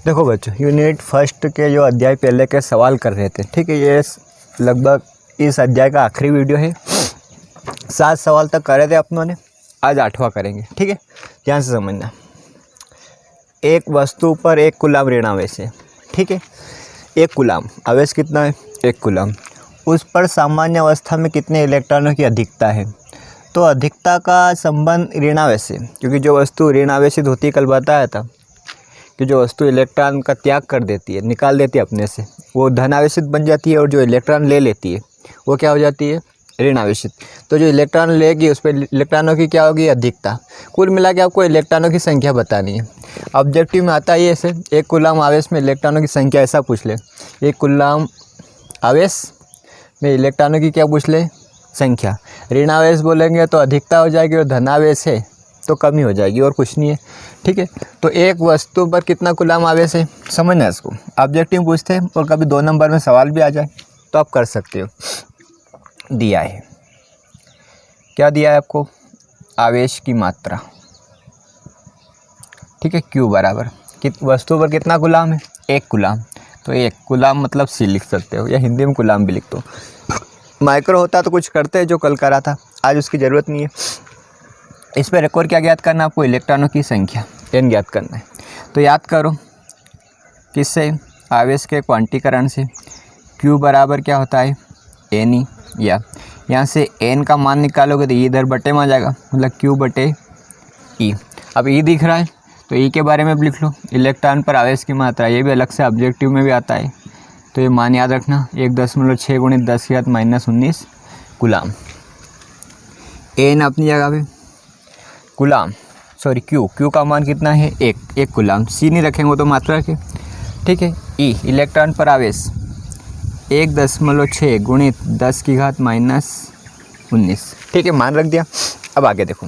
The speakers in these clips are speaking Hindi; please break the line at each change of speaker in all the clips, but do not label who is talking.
देखो बच्चों, यूनिट फर्स्ट के जो अध्याय पहले के सवाल कर रहे थे, ठीक है, ये लगभग इस अध्याय का आखिरी वीडियो है। 7 सवाल तक करे थे अपनों ने, आज 8वां करेंगे, ठीक है। ध्यान से समझना। एक वस्तु पर 1 कूलाम ऋण आवेश है, ठीक है। 1 कूलाम आवेश कितना है? 1 कूलाम। उस पर सामान्य अवस्था में कितने इलेक्ट्रॉनों की अधिकता है? तो अधिकता का संबंध ऋणावेश से, क्योंकि जो वस्तु ऋण आवेशित होती है, कल बताया था कि जो वस्तु इलेक्ट्रॉन का त्याग कर देती है, निकाल देती है अपने से, वो धन आवेशित बन जाती है, और जो इलेक्ट्रॉन ले लेती है वो क्या हो जाती है? ऋण आवेशित। तो जो इलेक्ट्रॉन लेगी उस पर इलेक्ट्रॉनों की क्या होगी? अधिकता। कुल मिला के आपको इलेक्ट्रॉनों की संख्या बतानी है। ऑब्जेक्टिव में आता है ऐसे, 1 कूलाम आवेश में इलेक्ट्रॉनों की संख्या, ऐसा पूछ ले। 1 कूलाम आवेश में इलेक्ट्रॉनों की क्या पूछ ले? संख्या। ऋण आवेश बोलेंगे तो अधिकता हो जाएगी, और धनावेश है तो कमी हो जाएगी, और कुछ नहीं है, ठीक है। तो एक वस्तु पर कितना कूलाम आवेश है, समझना इसको। ऑब्जेक्टिव पूछते हैं और कभी 2 नंबर में सवाल भी आ जाए तो आप कर सकते हो। दिया है, क्या दिया है आपको? आवेश की मात्रा, ठीक है। Q बराबर वस्तु पर कितना कूलाम है? 1 कूलाम। तो 1 कूलाम मतलब C लिख सकते हो, या हिंदी में कूलाम भी लिख दो। माइक्रो होता तो कुछ करते हैं जो कल करा था, आज उसकी ज़रूरत नहीं है। इस पर एक और क्या ज्ञात करना है आपको? इलेक्ट्रॉनों की संख्या n ज्ञात करना है। तो याद करो किससे? आवेश के क्वांटीकरण से। Q बराबर क्या होता है? N, या यहाँ से n का मान निकालोगे तो इधर बटे में आ जाएगा, मतलब Q बटे E। अब E दिख रहा है तो E के बारे में भी लिख लो, इलेक्ट्रॉन पर आवेश की मात्रा। ये भी अलग से ऑब्जेक्टिव में भी आता है, तो ये मान याद रखना, 1.6 × 10⁻⁻19 कूलाम। n अपनी जगह पे, कूलाम सॉरी Q का मान कितना है? 1 कूलाम। C नहीं रखेंगे तो मात्रा रखें, ठीक है। E इलेक्ट्रॉन पर आवेश 1.6 × 10⁻⁻19, ठीक है, मान रख दिया। अब आगे देखो,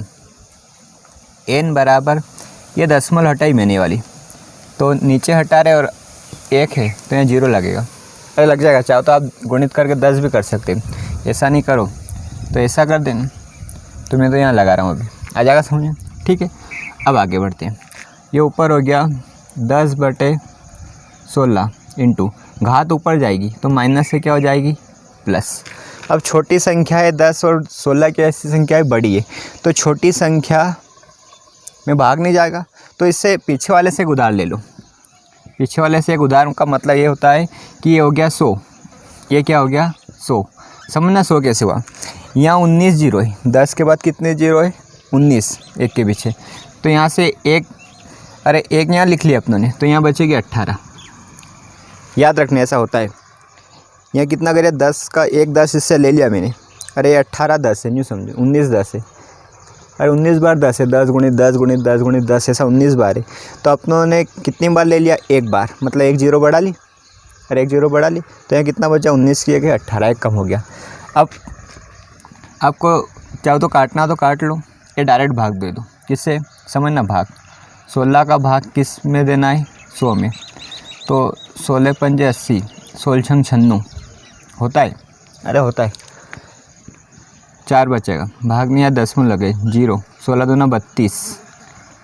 n बराबर, ये दशमलव हटाई मैंने वाली, तो नीचे हटा रहे और 1 है तो यहाँ 0 लगेगा, अरे लग जाएगा। चाहो तो आप गुणित करके 10 भी कर सकते हैं, ऐसा नहीं करो तो ऐसा कर देना। तो मैं तो यहाँ लगा रहा हूँ, अभी आ जाएगा समझ में, ठीक है। अब आगे बढ़ते हैं। ये ऊपर हो गया 10/16 इंटू, घात ऊपर जाएगी तो माइनस से क्या हो जाएगी? प्लस। अब छोटी संख्या है 10 और 16 की ऐसी संख्या है बड़ी है, तो छोटी संख्या में भाग नहीं जाएगा, तो इससे पीछे वाले से एक उधार ले लो। पीछे वाले से एक उधार का मतलब ये होता है कि ये हो गया 100, ये क्या हो गया? 100। समझना 100 कैसे हुआ? यहाँ 19 जीरो है, 10 के बाद कितने जीरो है? 19, 1 के पीछे। तो यहाँ से एक, अरे 1 यहाँ लिख लिया अपनों ने, तो यहाँ बचेगी 18। याद रखने ऐसा होता है। यहाँ कितना करें? 10 का 1 10 इससे ले लिया मैंने, अरे 18 10 है, न्यू समझो, 19 10 है, अरे 19 बार 10 है, 10 × 10 × 10 × 10, ऐसा 19 बार है। तो अपनों ने कितनी बार ले लिया? 1 बार, मतलब 1 0 बढ़ा ली, अरे 1 0 बढ़ा ली, तो यहाँ कितना बचा? 19 की 1 है, 18, 1 कम हो गया। अब आपको चाहो तो काटना तो काट लो, ये डायरेक्ट भाग दे दो। किससे? समझना, भाग। 16 का भाग किस में देना है? 100 में। तो 16 पंजे 80, 16 छंग 96 होता है, अरे होता है। 4 बचेगा, भाग नहीं, 10 में लगे 0, 16 दूना 32,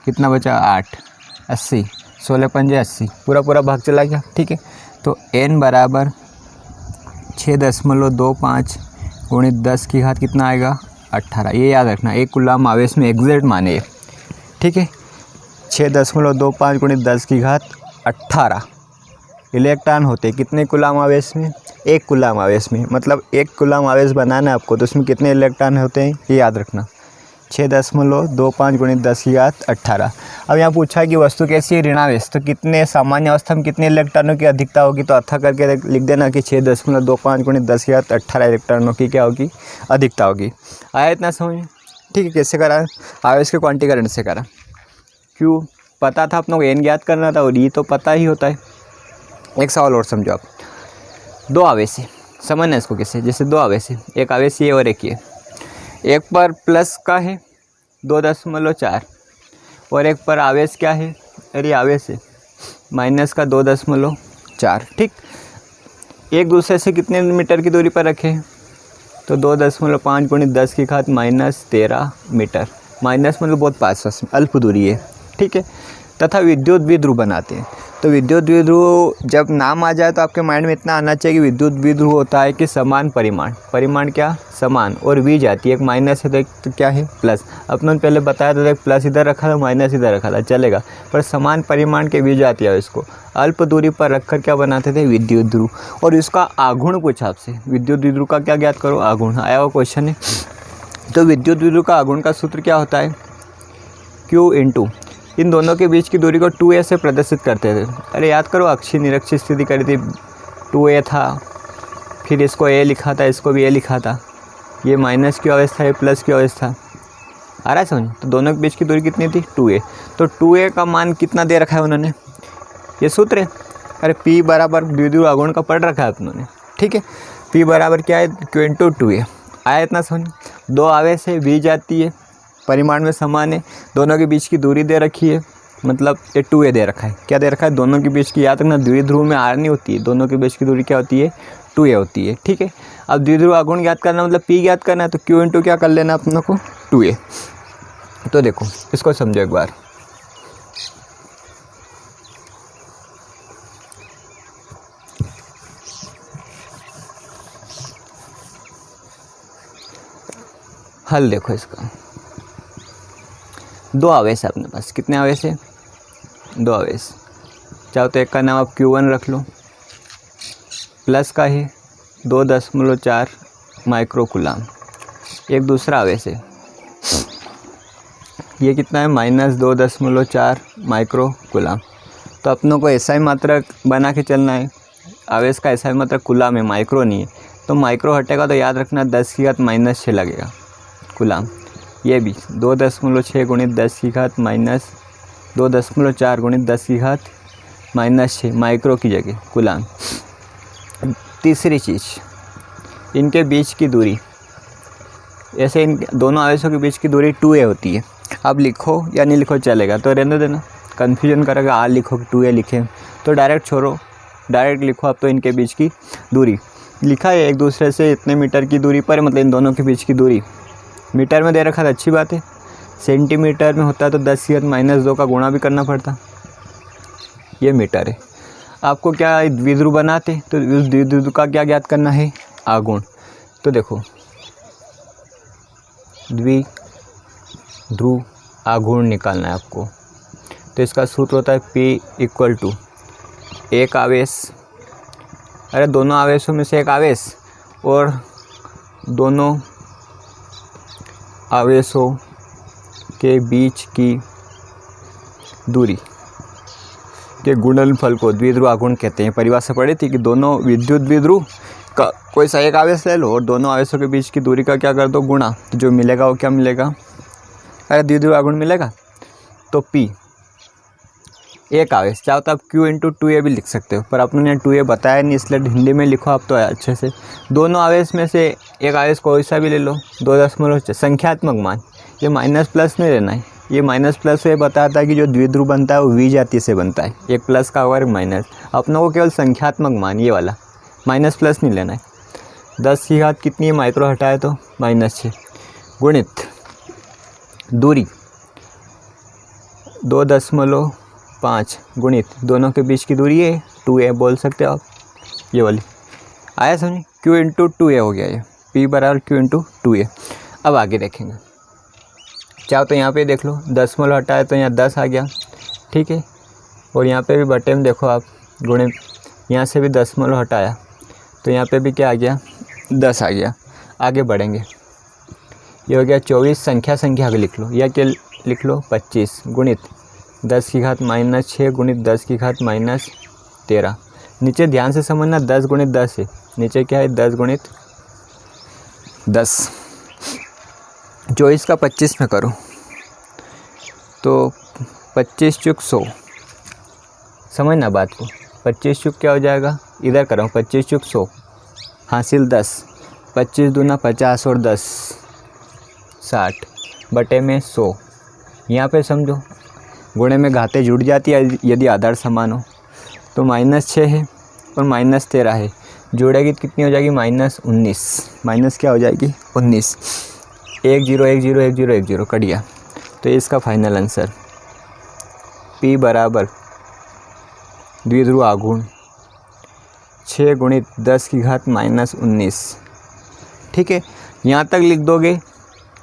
कितना बचा? 8, 80, 16 पंजे 80, पूरा भाग चला गया, ठीक है। तो n बराबर 6.25 × 10 की घात कितना आएगा? 18। ये याद रखना, 1 कूलाम आवेश में एग्जैक्ट माने, ठीक है। 6.25 × 10 की घात 18 इलेक्ट्रॉन होते कितने कूलाम आवेश में? 1 कूलाम आवेश में। मतलब 1 कूलाम आवेश बनाना है आपको, तो उसमें कितने इलेक्ट्रॉन होते हैं ये याद रखना, 6.25 × 10 की घात 18। अब यहाँ पूछा है कि वस्तु कैसी है? ऋणावेश, तो कितने सामान्य अवस्था में कितने इलेक्ट्रॉनों की अधिकता होगी? तो अर्था करके लिख देना कि 6.25 × 10 की घात 18 इलेक्ट्रॉनों की क्या होगी? अधिकता होगी। आया इतना समझ? ठीक है। कैसे करा? आवेश के क्वांटीकरण से करा। क्यों? पता था अपनों को n ज्ञात करना था, और ये तो पता ही होता है। एक सवाल और समझो आप, 2 आवेश है, समझना इसको कैसे? जैसे 2 आवेश है, एक आवेश ये और एक ये, एक पर प्लस का है 2.4 और एक पर आवेश क्या है? अरे आवेश है माइनस का 2.4, ठीक। एक दूसरे से कितने मीटर की दूरी पर रखे हैं? तो 2.5 × 10 की घात -13 मीटर। माइनस मतलब बहुत पास, अल्प दूरी है, ठीक है। तथा विद्युत द्विध्रुव बनाते हैं। तो विद्युत द्विध्रुव जब नाम आ जाए तो आपके माइंड में इतना आना चाहिए कि विद्युत द्विध्रुव होता है कि समान परिमाण, परिमाण क्या समान, और वी जाती है, एक माइनस है तो क्या है प्लस। अपने पहले बताया था एक प्लस इधर रखा था माइनस इधर रखा था चलेगा, पर समान परिमाण के वी जाती है इसको अल्प दूरी पर रखकर क्या बनाते थे विद्युत ध्रुव। और इसका आघूर्ण पूछा आपसे, विद्युत द्विध्रुव का क्या ज्ञात करो आघूर्ण, आया हुआ क्वेश्चन है। तो विद्युत द्विध्रुव का आघूर्ण का सूत्र क्या होता है Q इंटू इन दोनों के बीच की दूरी को 2a से प्रदर्शित करते थे। अरे याद करो अक्षीय निरक्षीय स्थिति करी थी 2a था, फिर इसको a लिखा था, इसको भी a लिखा था, ये माइनस की अवस्था है प्लस की अवस्था, आ रहा है समझ। तो दोनों के बीच की दूरी कितनी थी 2a, तो 2a का मान कितना दे रखा है उन्होंने, ये सूत्र है। अरे P बराबर द्विध्रुव आघूर्ण का पढ़ रखा है उन्होंने, ठीक है। P बराबर क्या है Q इंटू 2a, आया इतना समझ। दो आवेश है, V जाती है, परिमाण में समान है, दोनों के बीच की दूरी दे रखी है, मतलब ये 2a दे रखा है। क्या दे रखा है दोनों के बीच की, याद रखना द्विध्रुव में r नहीं होती है, दोनों के बीच की दूरी क्या होती है 2a होती है, ठीक है। अब द्विध्रुव आघूर्ण ज्ञात करना मतलब P ज्ञात करना है, तो Q इंटू क्या कर लेना अपनों को 2a। तो देखो इसको समझो एक बार, हल देखो इसका। दो आवेश है अपने पास, कितने आवेश है दो आवेश, चाहो तो एक का नाम आप Q1 रख लो, प्लस का है 2.4 माइक्रो कूलाम। एक दूसरा आवेश है, ये कितना है -2.4 माइक्रो कूलाम। तो अपनों को ऐसा ही मात्रक बना के चलना है, आवेश का ऐसा ही मात्रक कूलाम है, माइक्रो नहीं है। तो माइक्रो हटेगा तो याद रखना 10 की घात -6 लगेगा कूलाम। ये भी 2.6 गुणित 10 की घात माइनस 2.4 गुणित 10 की घात -6 माइक्रो की जगह कूलाम। तीसरी चीज़, इनके बीच की दूरी, ऐसे इन दोनों आवेशों के बीच की दूरी 2a होती है। अब लिखो या नहीं लिखो चलेगा, तो रहने देना, कन्फ्यूजन करेगा आ लिखो कि 2a लिखें, तो डायरेक्ट छोड़ो, डायरेक्ट लिखो। अब तो इनके बीच की दूरी लिखा है एक दूसरे से इतने मीटर की दूरी पर, मतलब इन दोनों के बीच की दूरी मीटर में दे रखा था, अच्छी बात है। सेंटीमीटर में होता है तो 10 की घात -2 का गुणा भी करना पड़ता, ये मीटर है। आपको क्या द्विध्रुव बनाते, तो उस द्विध्रुव का क्या ज्ञात करना है आघूर्ण। तो देखो द्विध्रुव आघूर्ण निकालना है आपको, तो इसका सूत्र होता है P इक्वल टू एक आवेश, अरे दोनों आवेशों में से एक आवेश और दोनों आवेशों के बीच की दूरी के गुणनफल को द्विध्रुव आघूर्ण कहते हैं। परिभाषा पढ़ी थी कि दोनों विद्युत द्विध्रुव का कोई सा एक आवेश ले लो और दोनों आवेशों के बीच की दूरी का क्या कर दो गुणा, तो जो मिलेगा वो क्या मिलेगा, अरे द्विध्रुव आघूर्ण मिलेगा। तो P एक आवेश, चाहो तो आप Q इंटू 2a भी लिख सकते हो, पर आपने 2a बताया नहीं इसलिए हिंदी में लिखो आप तो अच्छे से। दोनों आवेश में से एक आवेश कोई सा भी ले लो, 2.4 संख्यात्मक मान, ये माइनस प्लस नहीं लेना है, ये माइनस प्लस से बताता है कि जो द्विध्रुव बनता है वो V जाति से बनता है, एक प्लस का और माइनस। अपनों को केवल संख्यात्मक मान ये वाला, माइनस प्लस नहीं लेना है। 10 की घात कितनी है माइक्रो हटाए तो -6 गुणित दूरी 2.5 गुणित दोनों के बीच की दूरी है 2a बोल सकते हो आप, ये वाली आया समझे। Q इंटू 2a हो गया ये, P बराबर Q इंटू 2a। अब आगे देखेंगे, चाहो तो यहाँ पे देख लो 10 मोल हटाए तो यहाँ 10 आ गया, ठीक है। और यहाँ पे भी बटे में देखो आप गुणित, यहाँ से भी 10 मोल हटाया तो यहाँ पे भी क्या आ गया 10 आ गया। आगे बढ़ेंगे, ये हो गया 24, संख्या आगे लिख लो, या क्या लिख लो 25 गुणित 10 की घात -6 गुणित 10 की घात -13। नीचे ध्यान से समझना 10 गुणित 10 है, नीचे क्या है 10 गुणित 10। 24 का 25 में करो तो 25 चुक 100, समझना बात को। 25 चुक क्या हो जाएगा, इधर करो 25 चुक 100 हासिल 10, 25 दूना 50 और 10 60 बटे में 100। यहाँ पे समझो गुणे में घातें जुड़ जाती है यदि आधार समान हो, तो -6 है और -13 है, जोड़ेगी तो कितनी हो जाएगी -19, माइनस क्या हो जाएगी 19। 1 0 1 0 1 0 1 0 कट गया, तो इसका फाइनल आंसर P बराबर द्विध्रुव आघूर्ण 6 गुणित 10 की घात -19। ठीक है, यहाँ तक लिख दोगे,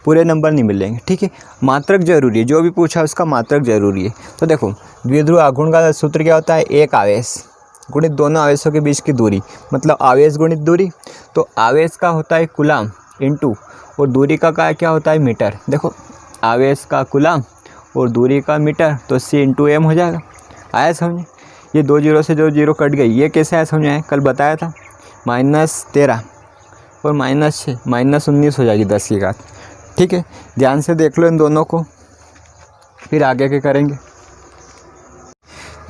पूरे नंबर नहीं मिलेंगे। ठीक है, मात्रक जरूरी है, जो भी पूछा उसका मात्रक जरूरी है। तो देखो द्विध्रुव आघूर्ण का सूत्र क्या होता है, एक आवेश गुणित दोनों आवेशों के बीच की दूरी, मतलब आवेश गुणित दूरी। तो आवेश का होता है कूलाम इंटू, और दूरी का क्या होता है, मीटर। देखो आवेश का कूलाम और दूरी का मीटर, तो C इंटू M हो जाएगा। आया समझ? ये 2 जीरो से जो जीरो कट गई, ये कैसे आया समझ आए, कल बताया था। -13 और -6 -19 हो जाएगी 10 की घात। ठीक है, ध्यान से देख लो इन दोनों को, फिर आगे के करेंगे।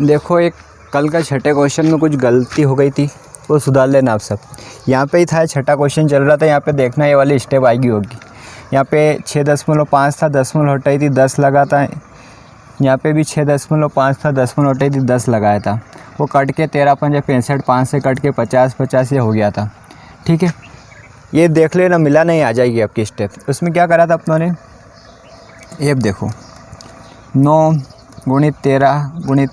देखो एक कल का छठे क्वेश्चन में कुछ गलती हो गई थी, वो सुधार लेना आप सब। यहाँ पे ही था, छठा क्वेश्चन चल रहा था, यहाँ पे देखना ये वाली स्टेप आएगी होगी। यहाँ पे 6.5 था, 10 हटाई थी, 10 लगा था। यहाँ पे भी 6.5 था, 10 हटाई थी, 10 लगाया था। वो कट के 13 पंजे 65, 5 से कट के 50 ये हो गया था। ठीक है, ये देख लेना, मिला नहीं आ जाएगी आपकी स्टेप। उसमें क्या करा था अपनों ने, ये देखो 9 गुणित 13 गुणित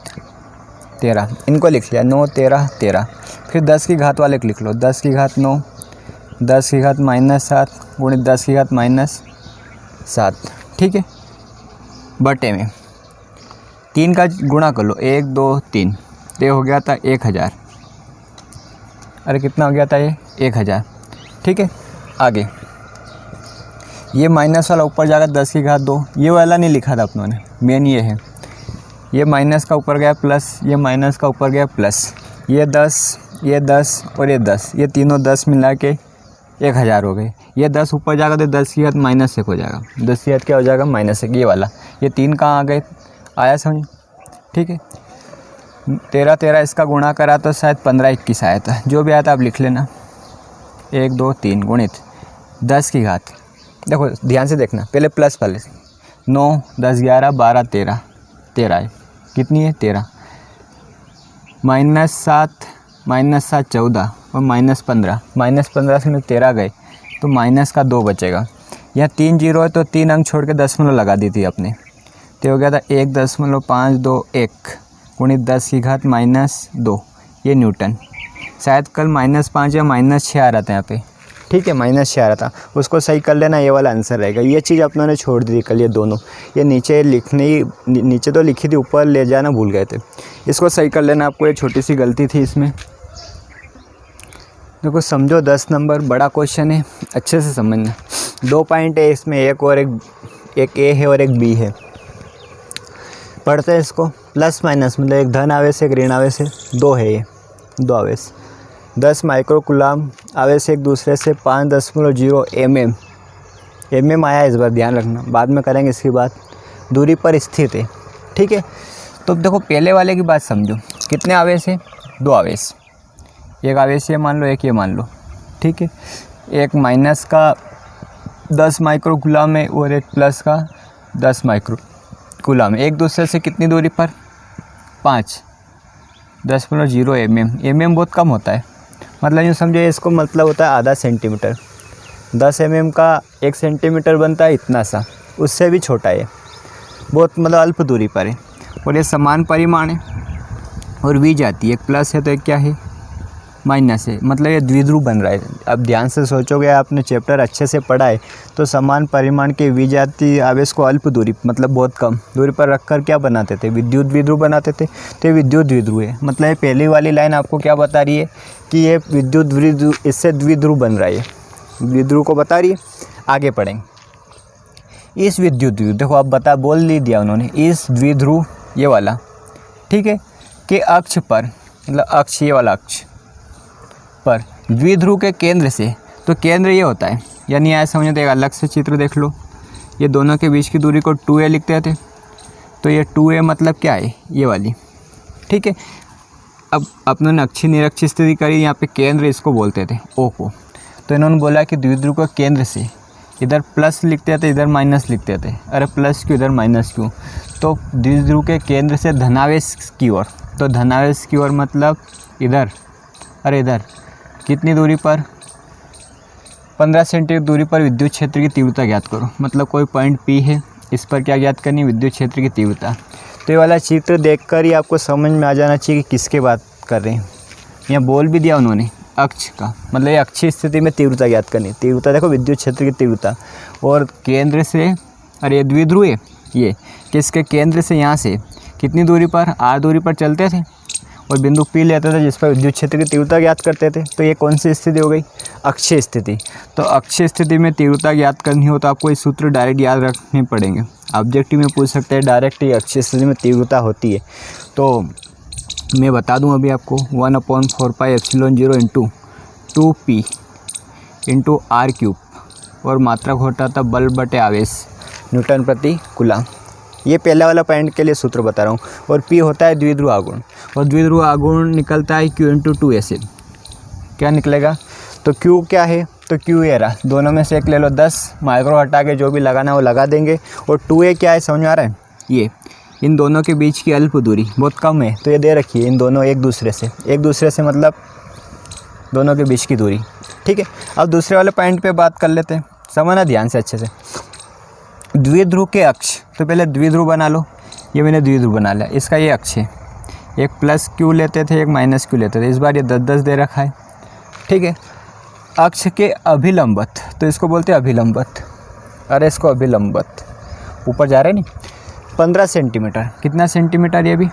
13, इनको लिख लिया, 9 13 13। फिर 10 की घात वाले लिख लो, 10 की घात 9, 10 की घात -7 गुणित 10 की घात -7। ठीक है, बटे में 3 का गुणा कर लो, 1 2 3, तो हो गया था 1000। अरे कितना हो गया था ये, 1000। ठीक है, आगे ये माइनस वाला ऊपर जाकर 10 की घात 2, ये वाला नहीं लिखा था अपनों ने, मेन ये है। ये माइनस का ऊपर गया प्लस, ये माइनस का ऊपर गया प्लस, ये 10 और ये 10, ये तीनों 10 मिला के 1000 हो गए। ये 10 ऊपर जाएगा तो 10 की घात -1 हो जाएगा, 10 की घात क्या हो जाएगा, -1। ये वाला, ये 3 कहाँ आ गए, आया समझ? ठीक है, 13 इसका गुणा करा तो शायद 15-21 आया था, जो भी आया था आप लिख लेना। 1 2 3 गुणित 10 की घात, देखो ध्यान से देखना, पहले प्लस वाले 9 10 11 12 13 है, कितनी है 13, -7 14 और -15 से 13 गए तो माइनस का 2 बचेगा। यहाँ 3 जीरो है तो 3 अंक छोड़ के दशमलव लगा दी थी अपने, तो हो गया था 1.521 गुणित 10 की घात -2, ये न्यूटन। शायद कल -5 या -6 आ रहा था यहाँ पे। ठीक है, -6 आ रहा था, उसको सही कर लेना, ये वाला आंसर रहेगा। ये चीज़ अपनों ने छोड़ दी कल, ये दोनों, ये नीचे नीचे तो लिखी थी, ऊपर ले जाना भूल गए थे, इसको सही कर लेना आपको। ये छोटी सी गलती थी इसमें। देखो समझो, 10 नंबर बड़ा क्वेश्चन है, अच्छे से समझना। 2 पॉइंट है इसमें, एक ए है और एक बी है। पढ़ते हैं इसको, प्लस माइनस मतलब एक धन आवेश एक ऋण आवेश है, 2 है ये, 2 आवेश। 10 माइक्रो कूलाम आवेश एक दूसरे से 5.0 mm आया इस बार, ध्यान रखना, बाद में करेंगे इसकी बात। दूरी पर स्थित है। ठीक है, तो देखो पहले वाले की बात समझो, कितने आवेश है, 2 आवेश, एक आवेश ये मान लो, एक ये मान लो। ठीक है, एक माइनस का 10 माइक्रो कूलाम है और एक प्लस का 10 माइक्रो कूलाम, एक दूसरे से कितनी दूरी पर, 5.0 mm बहुत कम होता है, मतलब यूँ समझिए इसको, मतलब होता है आधा सेंटीमीटर। 10 mm का 1 सेंटीमीटर बनता है, इतना सा, उससे भी छोटा है, बहुत मतलब अल्प दूरी पर है। और ये समान परिमाण है और वी जाती है, एक प्लस है तो एक क्या है, माइनस है, मतलब ये द्विध्रुव बन रहा है। अब ध्यान से सोचोगे, आपने चैप्टर अच्छे से पढ़ा है तो समान परिमाण के विजातीय आवेश को अल्प दूरी, मतलब बहुत कम दूरी पर रखकर क्या बनाते थे, विद्युत द्विध्रुव बनाते थे। तो ये विद्युत द्विध्रुव है, मतलब ये पहली वाली लाइन आपको क्या बता रही है कि ये विद्युत द्विध्रुव, इससे द्विध्रुव बन रहा है, द्विध्रुव को बता रही है। आगे पढ़ेंगे। इस विद्युत द्विध्रुव, देखो आप बोल दिया उन्होंने, इस द्विध्रुव ये वाला, ठीक है, के अक्ष पर, मतलब अक्ष ये वाला अक्ष पर द्विध्रुव के केंद्र से, तो केंद्र ये होता है, यानी ऐसा समझो, तो एक अलग से चित्र देख लो, ये दोनों के बीच की दूरी को 2a लिखते थे, तो ये 2a मतलब क्या है, ये वाली। ठीक है, अब अपनों ने अक्षीय निरक्षीय स्थिति करी, यहाँ पे केंद्र इसको बोलते थे O को, तो इन्होंने बोला कि द्विध्रुव के केंद्र से, इधर प्लस लिखते थे इधर माइनस लिखते थे, अरे प्लस क्यों इधर माइनस क्यों, तो द्विध्रुव के केंद्र से धनावेश की ओर, तो धनावेश की ओर मतलब इधर, अरे इधर कितनी दूरी पर, 15 सेंटीमीटर दूरी पर विद्युत क्षेत्र की तीव्रता ज्ञात करो, मतलब कोई पॉइंट P है, इस पर क्या ज्ञात करनी, विद्युत क्षेत्र की तीव्रता। तो ये वाला चित्र देखकर ही आपको समझ में आ जाना चाहिए कि किसके बात कर रहे हैं। यहाँ बोल भी दिया उन्होंने अक्ष का, मतलब ये अक्षीय स्थिति में तीव्रता ज्ञात करनी। तीव्रता देखो विद्युत क्षेत्र की तीव्रता, और केंद्र से, अरे ये द्विध्रुव है, ये किसके केंद्र से यहाँ से कितनी दूरी पर, r दूरी पर चलते थे और बिंदु P लेते थे जिस पर विद्युत क्षेत्र की तीव्रता ज्ञात करते थे। तो ये कौन सी स्थिति हो गई, अक्षीय स्थिति। तो अक्षीय स्थिति में तीव्रता ज्ञात करनी हो तो आपको ये सूत्र डायरेक्ट याद रखने पड़ेंगे। ऑब्जेक्टिव में पूछ सकते हैं डायरेक्ट ये अक्षीय स्थिति में तीव्रता होती है। तो मैं बता दूं अभी आपको 1/4πε0 इंटू 2p इंटू r³ और मात्रक होता था बल बटे आवेश न्यूटन प्रति कूलम। ये पहला वाला पॉइंट के लिए सूत्र बता रहा हूँ। और P होता है द्विध्रुव आघूर्ण, और द्विध्रुव आघूर्ण निकलता है Q इंटू 2 ऐसे। क्या निकलेगा, तो Q क्या है, तो Q ये रहा, दोनों में से एक ले लो, 10 माइक्रो हटा के जो भी लगाना है वो लगा देंगे। और 2a क्या है समझ में आ रहा है, ये इन दोनों के बीच की अल्प दूरी बहुत कम है, तो ये दे रखी है इन दोनों एक दूसरे से मतलब दोनों के बीच की दूरी। ठीक है, अब दूसरे वाले पॉइंट पे बात कर लेते हैं, समझना ध्यान से अच्छे से। द्विध्रुव के अक्ष, तो पहले द्विध्रुव बना लो, ये मैंने द्विध्रुव बना लिया। इसका ये अक्ष है, एक प्लस Q लेते थे, एक माइनस Q लेते थे, इस बार ये 10-10 दे रखा है। ठीक है, अक्ष के अभिलंबत, तो इसको बोलते हैं अभिलंबत, अरे इसको अभिलंबत ऊपर जा रहे नहीं, 15 सेंटीमीटर। कितना सेंटीमीटर ये भी,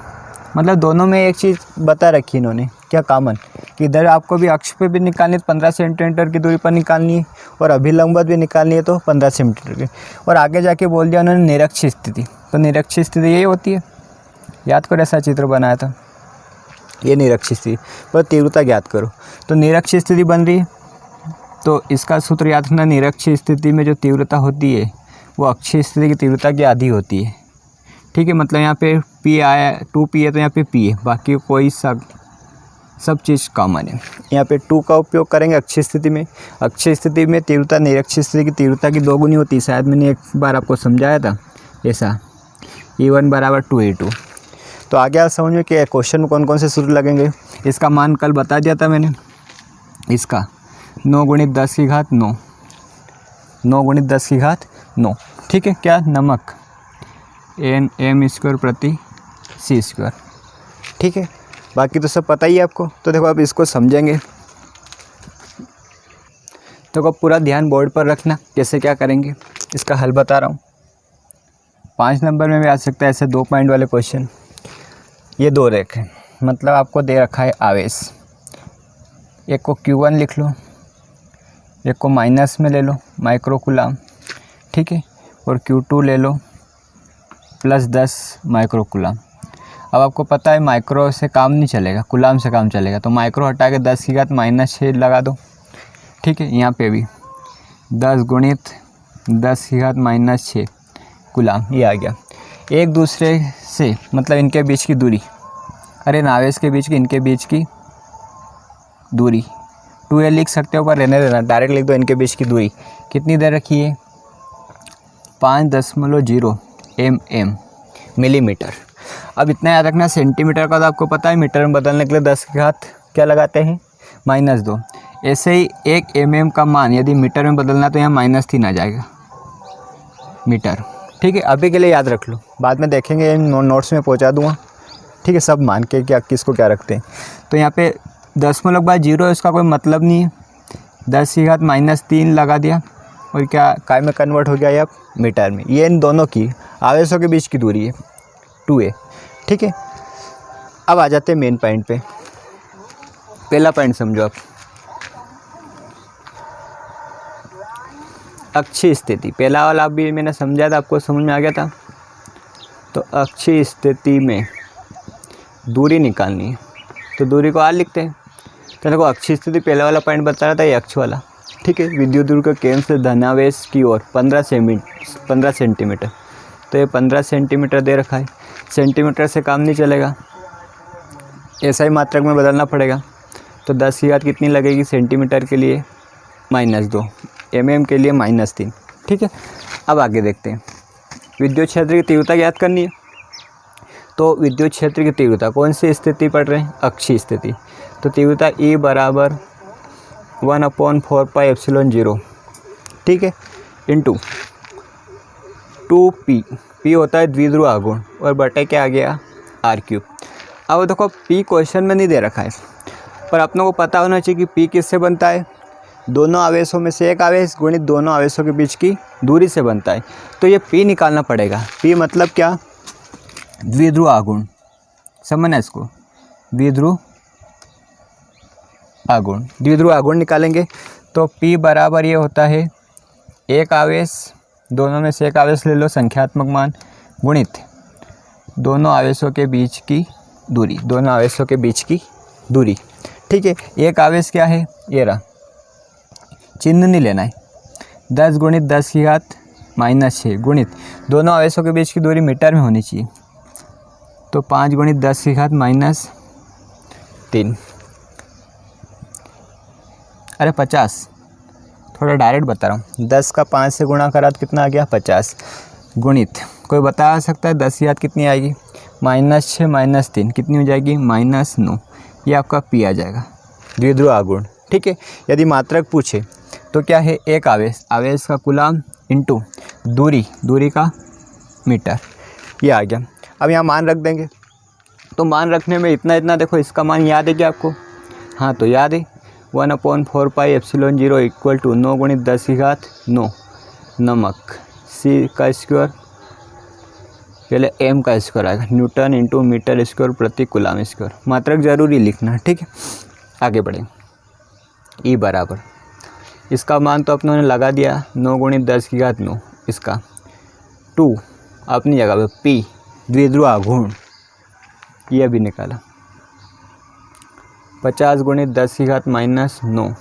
मतलब दोनों में एक चीज़ बता रखी इन्होंने, क्या कॉमन, कि इधर आपको भी अक्ष पे भी निकालनी है 15 सेंटीमीटर की दूरी पर निकालनी है, और अभिलंबत भी निकालनी है तो 15 सेंटीमीटर की। और आगे जाके बोल दिया उन्होंने निरक्षीय स्थिति, तो निरक्षीय स्थिति यही होती है, याद करो ऐसा चित्र बनाया था, ये निरक्षीय स्थिति पर तीव्रता ज्ञात करो। तो निरक्षीय स्थिति बन रही है, तो इसका सूत्र याद रखना, निरक्षीय स्थिति में जो तीव्रता होती है वो अक्षीय स्थिति की तीव्रता की आधी होती है। ठीक है, मतलब यहाँ पे P आया, 2p है तो यहाँ पे P है, बाकी कोई सब चीज़ कॉमन है। यहाँ पे 2 का उपयोग करेंगे अक्षीय स्थिति में। अक्षीय स्थिति में तीव्रता निरक्षीय स्थिति की तीव्रता की 2 गुनी होती है, शायद मैंने एक बार आपको समझाया था ऐसा, E1 = 2A2। तो आगे आप समझ में कि क्वेश्चन में कौन कौन से सूत्र लगेंगे। इसका मान कल बता दिया था मैंने, इसका 9 × 10⁹9, 9 × 10⁹9। ठीक है, क्या नमक Nm² / c²। ठीक है, बाकी तो सब पता ही है आपको। तो देखो अब इसको समझेंगे, तो पूरा ध्यान बोर्ड पर रखना कैसे क्या करेंगे। इसका हल बता रहा हूँ, 5 नंबर में भी आ सकता है ऐसे 2 पॉइंट वाले क्वेश्चन। ये 2 रेखे, मतलब आपको दे रखा है आवेश, एक को Q1 लिख लो, एक को माइनस में ले लो माइक्रो कूलम। ठीक है, और Q2 ले लो +10 माइक्रो कूलम। अब आपको पता है माइक्रो से काम नहीं चलेगा, कूलम से काम चलेगा, तो माइक्रो हटा के 10⁻⁻6 लगा दो। ठीक है, यहाँ पे भी 10 × 10⁻⁻6 कूलम, ये आ गया। एक दूसरे से मतलब इनके बीच की दूरी, अरे नावेश के बीच की, इनके बीच की दूरी 2a लिख सकते हो, पर रहने देना, डायरेक्ट लिख दो। इनके बीच की दूरी कितनी दे रखी है, 5.0 mm मिलीमीटर। अब इतना याद रखना, सेंटीमीटर का तो आपको पता है, मीटर में बदलने के लिए 10 की घात क्या लगाते हैं, -2। ऐसे ही 1 mm का मान यदि मीटर में बदलना तो यहाँ -3 आ जाएगा मीटर। ठीक है, अभी के लिए याद रख लो, बाद में देखेंगे, नोट्स में पहुँचा दूँगा। ठीक है, सब मान के क्या किसको क्या रखते हैं। तो यहाँ पे 0.0 है, इसका कोई मतलब नहीं है, 10⁻³ लगा दिया और क्या काय में कन्वर्ट हो गया, ये अब मीटर में। ये इन दोनों की आवेशों के बीच की दूरी है 2a। ठीक है, अब आ जाते हैं मेन पॉइंट पे। पहला पॉइंट समझो आप, अक्षीय स्थिति। पहला वाला भी मैंने समझाया था, आपको समझ में आ गया था। तो अक्षीय स्थिति में दूरी निकालनी है, तो दूरी को R लिखते हैं। तो देखो अक्षीय स्थिति पहला वाला पॉइंट बता रहा था, ये अक्ष वाला। ठीक है, विद्युत दूरी के केंद्र से धनावेश की ओर 15 सेंटीमीटर, तो ये 15 सेंटीमीटर दे रखा है। सेंटीमीटर से काम नहीं चलेगा, ऐसा ही मात्रक में बदलना पड़ेगा। तो 10 की घात कितनी लगेगी सेंटीमीटर के लिए, -2, mm के लिए -3। ठीक है, अब आगे देखते हैं। विद्युत क्षेत्र की तीव्रता ज्ञात करनी है, तो विद्युत क्षेत्र की तीव्रता कौन सी स्थिति पढ़ रहे हैं, अक्षीय स्थिति। तो तीव्रता E = 1/4πε0। ठीक है, इंटू 2p, p होता है द्विध्रुव आघूर्ण और बटे क्या आ गया r³। अब देखो p क्वेश्चन में नहीं दे रखा है, पर अपनों को पता होना चाहिए कि p किससे बनता है, दोनों आवेशों में से एक आवेश गुणित दोनों आवेशों के बीच की दूरी से बनता है। तो ये p निकालना पड़ेगा। p मतलब क्या, द्विध्रुव आघूर्ण, समझना इसको, द्विध्रुव आघूर्ण, द्विध्रुव आघूर्ण निकालेंगे तो p बराबर ये होता है एक आवेश, दोनों में से एक आवेश ले लो संख्यात्मक मान, गुणित दोनों आवेशों के बीच की दूरी, दोनों आवेशों के बीच की दूरी। ठीक है, एक आवेश क्या है, ये रहा, चिन्ह नहीं लेना है, 10 गुणित 10 की घात -6 गुणित दोनों आवेशों के बीच की दूरी मीटर में होनी चाहिए, तो 5 गुणित 10 की घात -3, अरे 50, थोड़ा डायरेक्ट बता रहा हूँ, 10 का 5 से गुणा करा तो कितना आ गया 50, गुणित कोई बता सकता है 10 की घात कितनी आएगी, -6 -3 कितनी हो जाएगी -9, ये आपका p आ जाएगा, द्विध्रुव आघूर्ण। ठीक है, यदि मात्रक पूछे तो क्या है, एक आवेश, आवेश का कूलाम इंटू दूरी, दूरी का मीटर, ये आ गया। अब यहाँ मान रख देंगे, तो मान रखने में इतना इतना देखो, इसका मान याद है क्या आपको, हाँ तो याद है 1/4 पाई एप्सिलॉन 0 इक्वल टू 9 गुणित 10 की घात 9 नमक, c का स्क्वायर, पहले m का स्क्वायर आएगा, न्यूटन इंटू मीटर स्क्वायर प्रति कूलाम स्क्वायर, मात्रक जरूरी लिखना। ठीक है, आगे बढ़ें। E बराबर, इसका मान तो अपनों ने लगा दिया 9 गुणित 10 की घात 9, इसका 2 अपनी जगह पे, p द्विध्रुव आघूर्ण, ये भी निकाला, 50 गुणित 10 की घात -9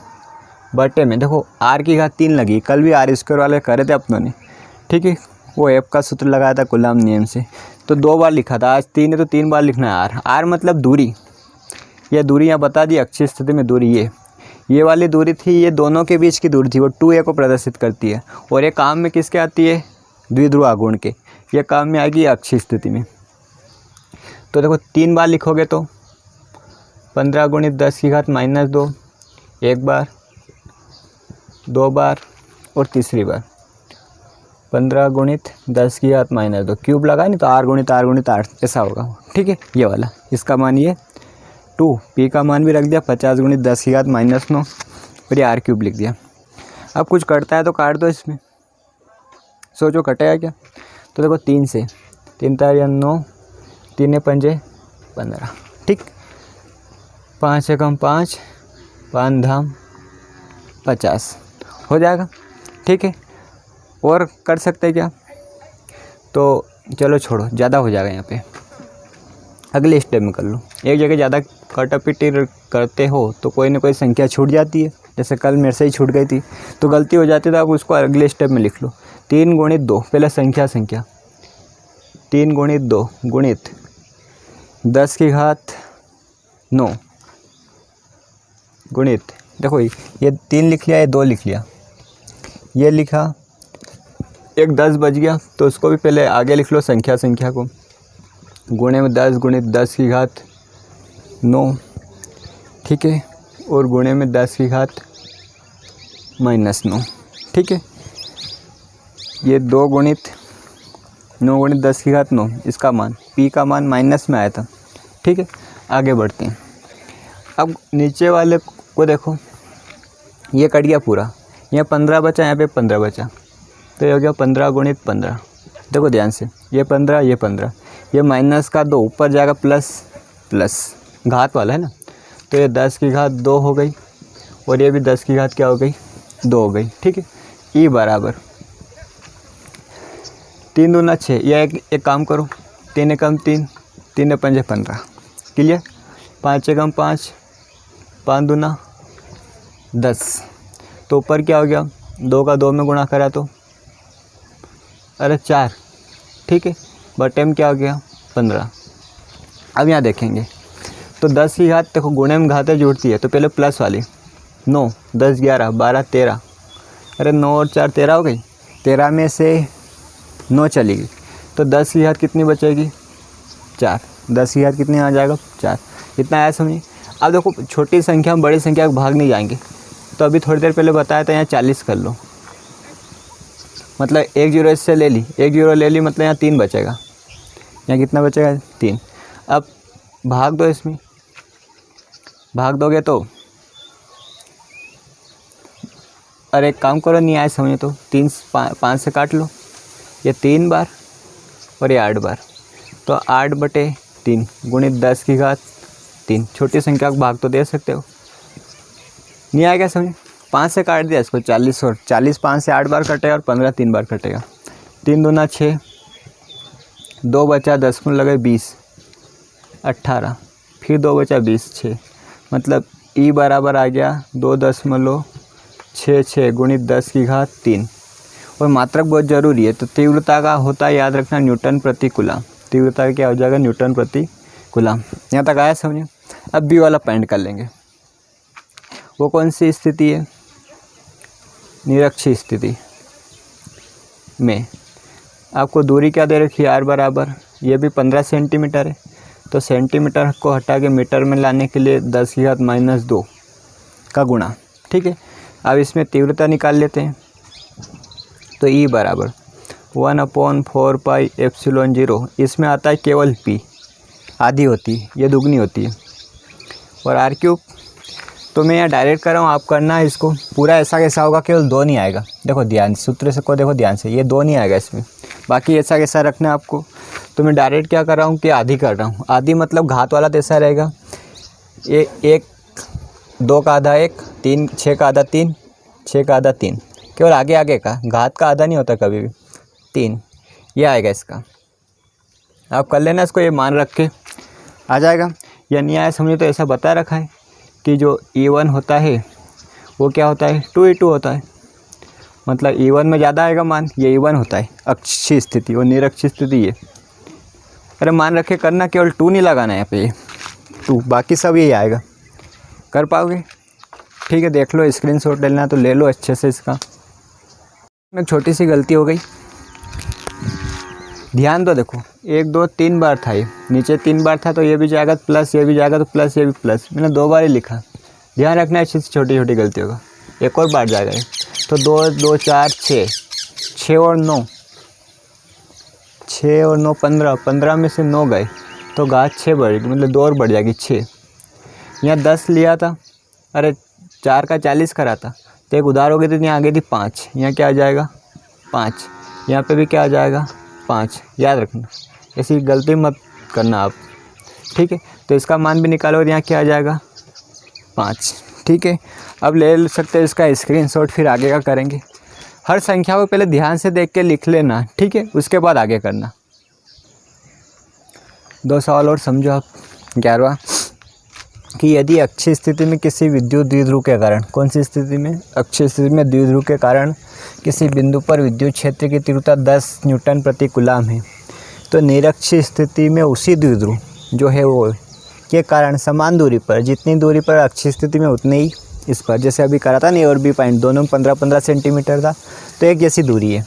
बटे में देखो r की घात 3 लगी, कल भी r स्क्वायर वाले करे थे अपनों ने। ठीक है, वो एफ का सूत्र लगाया था कूलाम नियम से, तो 2 बार लिखा था, आज 3 है तो 3 बार लिखना है r। r मतलब दूरी, यह दूरी यहाँ बता दी, अक्षीय स्थिति में दूरी ये वाली दूरी थी, ये दोनों के बीच की दूरी थी, वो 2a को प्रदर्शित करती है, और ये काम में किसके आती है, द्विध्रुव आघूर्ण के, ये काम में आएगी अक्षीय स्थिति में। तो देखो 3 बार लिखोगे तो 15 गुणित 10 की घात -2, एक बार, 2 बार और तीसरी बार 15 गुणित 10 की घात -2, क्यूब लगा नहीं तो r गुणित 8 ऐसा होगा। ठीक है, ये वाला, इसका मान ये 2, p का मान भी रख दिया 50 गुणित 10 की घात -9 और ये r³ लिख दिया। अब कुछ कटता है तो काट दो इसमें, सोचो कटेगा क्या, तो देखो 3 से 3 तार 9, 3 पंजे 15, ठीक, 5 से कम 5, 5 धाम 50 हो जाएगा। ठीक है, और कर सकते हैं क्या, तो चलो छोड़ो, ज़्यादा हो जाएगा यहाँ पे, अगले स्टेप में कर लो। एक जगह ज़्यादा कटापिटी करते हो तो कोई ना कोई संख्या छूट जाती है, जैसे कल मेरे से ही छूट गई थी, तो गलती हो जाती है, तो आप उसको अगले स्टेप में लिख लो। 3 गुणित 2, पहले संख्या 3 गुणित 2 गुणित 10 की घात 9 गुणित, देखो ये 3 लिख लिया, ये 2 लिख लिया, ये लिखा, एक 10 बच गया, तो उसको भी पहले आगे लिख लो संख्या को, गुणे में 10 गुणित 10 की घात 9, ठीक है, और गुणे में 10 की घात -9, ठीक है, ये 2 गुणित 9 गुणित 10 की घात 9, इसका मान, p का मान माइनस में आया था। ठीक है, आगे बढ़ते हैं। अब नीचे वाले को देखो, ये कट गया पूरा, यहाँ 15 बचा, यहाँ पे 15 बचा, तो ये हो गया 15 गुणित 15, देखो ध्यान से, ये 15, ये 15, ये माइनस का 2 ऊपर जाएगा प्लस घात वाला है ना, तो ये 10 की घात 2 हो गई, और ये भी 10 की घात क्या हो गई 2 हो गई। ठीक है, E बराबर 3 दूना 6, या एक काम करो, 3 एकम 3, 3 पंजे 15, क्लियर, 5 एकम 5, 5 दूना 10, तो ऊपर क्या हो गया, 2 का 2 में गुणा करा तो अरे 4, ठीक है, बटे में क्या हो गया 15। अब यहाँ देखेंगे तो 10 की घात देखो गुणे में घातें जुड़ती है, तो पहले प्लस वाली 9, 10, 11, 12, 13, अरे 9 और 4 13 हो गई, 13 में से 9 चली गई, तो 10 की घात कितनी बचेगी 4, 10 की घात कितनी आ जाएगा 4, इतना आया समझिए। अब देखो छोटी संख्या में बड़ी संख्या को भाग नहीं जाएंगे, तो अभी थोड़ी देर पहले बताया था यहाँ 40 कर लो, मतलब एक जीरो इससे ले ली, एक जीरो ले ली, मतलब यहाँ 3 बचेगा। यहाँ कितना बचेगा? 3। अब भाग दो, इसमें भाग दोगे तो, अरे एक काम करो, नहीं आए समझे तो 3 5 से काट लो, ये 3 बार और ये 8 बार, तो 8/3 गुणित 10 की घात 3। छोटी संख्या को भाग तो दे सकते हो, नहीं आएगा समझ? 5 से काट दिया इसको, 40 और 40 5 से 8 बार कटेगा और 15 3 बार कटेगा। 3 दूना 6, 2 बचा 10 में लगे 20, 18, फिर 2 बचा 20, 6, मतलब ई बराबर आ गया 2.66 गुणित 10 की घात 3। और मात्रक बहुत ज़रूरी है। तो तीव्रता का होता है, याद रखना, न्यूटन प्रति कूलम। तीव्रता का क्या हो जाएगा? न्यूटन प्रति कूलम। यहाँ तक आया समझे? अब बी वाला पॉइंट कर लेंगे। वो कौन सी स्थिति है? निरक्षीय स्थिति में आपको दूरी क्या दे रखी है? आर बराबर, ये भी 15 सेंटीमीटर है, तो सेंटीमीटर को हटा के मीटर में लाने के लिए 10 की घात -2 का गुणा। ठीक है, अब इसमें तीव्रता निकाल लेते हैं। तो ई बराबर 1/4 पाई एप्सिलॉन 0, इसमें आता है केवल पी, आधी होती है, ये दुगनी होती है, और आर क्यूब। तो मैं यहाँ डायरेक्ट कर रहा हूँ, आप करना है इसको पूरा ऐसा कैसा होगा, केवल 2 नहीं आएगा। देखो ध्यान, सूत्र से को देखो ध्यान से, ये 2 नहीं आएगा इसमें, बाकी ऐसा कैसा रखना है आपको। तो मैं डायरेक्ट क्या कर रहा हूँ कि आधी कर रहा हूँ। आधी मतलब घात वाला तो ऐसा रहेगा, ये 1 2 का आधा 1, 3 6 का आधा 3, 6 का आधा 3, केवल आगे आगे का, घात का आधा नहीं होता कभी भी। 3 ये आएगा इसका, आप कर लेना इसको, ये मान रख के आ जाएगा। या नहीं आया समझे तो ऐसा बता रखा है कि जो E1 होता है वो क्या होता है? 2E2 होता है, मतलब E1 में ज़्यादा आएगा मान, ये E1 होता है अक्षीय स्थिति और निरक्षीय स्थिति ये। अरे मान रखे करना, केवल 2 नहीं लगाना है यहाँ पे, 2, बाकी सब यही आएगा। कर पाओगे? ठीक है, देख लो, स्क्रीनशॉट लेना तो ले लो अच्छे से इसका। एक छोटी सी गलती हो गई, ध्यान दो, देखो 1 2 3 बार था, ये नीचे 3 बार था, तो ये भी जाएगा प्लस, ये भी जाएगा तो प्लस, ये भी प्लस, मैंने 2 बार ही लिखा। ध्यान रखना अच्छी से, छोटी छोटी गलती होगा। एक और बार जाएगा ये, तो 2 2 4 6, 6 और 9, 6 और 9 15, 15 में से 9 गए तो घात 6 बढ़ेगी, मतलब 2 और बढ़ जाएगी 6। यहाँ 10 लिया था, अरे 4 का 40 करा था, तो एक उधार हो गई थी, यहाँ आ गई थी 5, यहाँ क्या आ जाएगा? 5, यहाँ पे भी क्या आ जाएगा? 5। याद रखना, ऐसी गलती मत करना आप। ठीक है, तो इसका मान भी निकालो और यहाँ क्या आ जाएगा? 5। ठीक है, अब ले सकते हैं इसका स्क्रीनशॉट, फिर आगे का करेंगे। हर संख्या को पहले ध्यान से देख के लिख लेना, ठीक है, उसके बाद आगे करना। 2 सवाल और समझो आप। 11वां, कि यदि अक्षीय स्थिति में किसी विद्युत द्विध्रुव के कारण, कौन सी स्थिति में? अक्षीय स्थिति में द्विध्रुव के कारण किसी बिंदु पर विद्युत क्षेत्र की तीव्रता 10 न्यूटन प्रति कूलम है, तो निरक्षीय स्थिति में उसी द्विध्रुव जो है वो के कारण समान दूरी पर, जितनी दूरी पर अक्षीय स्थिति में उतनी ही इस पर, जैसे अभी करा था ना, ए और बी पॉइंट दोनों में 15-15 सेंटीमीटर था, तो एक जैसी दूरी है,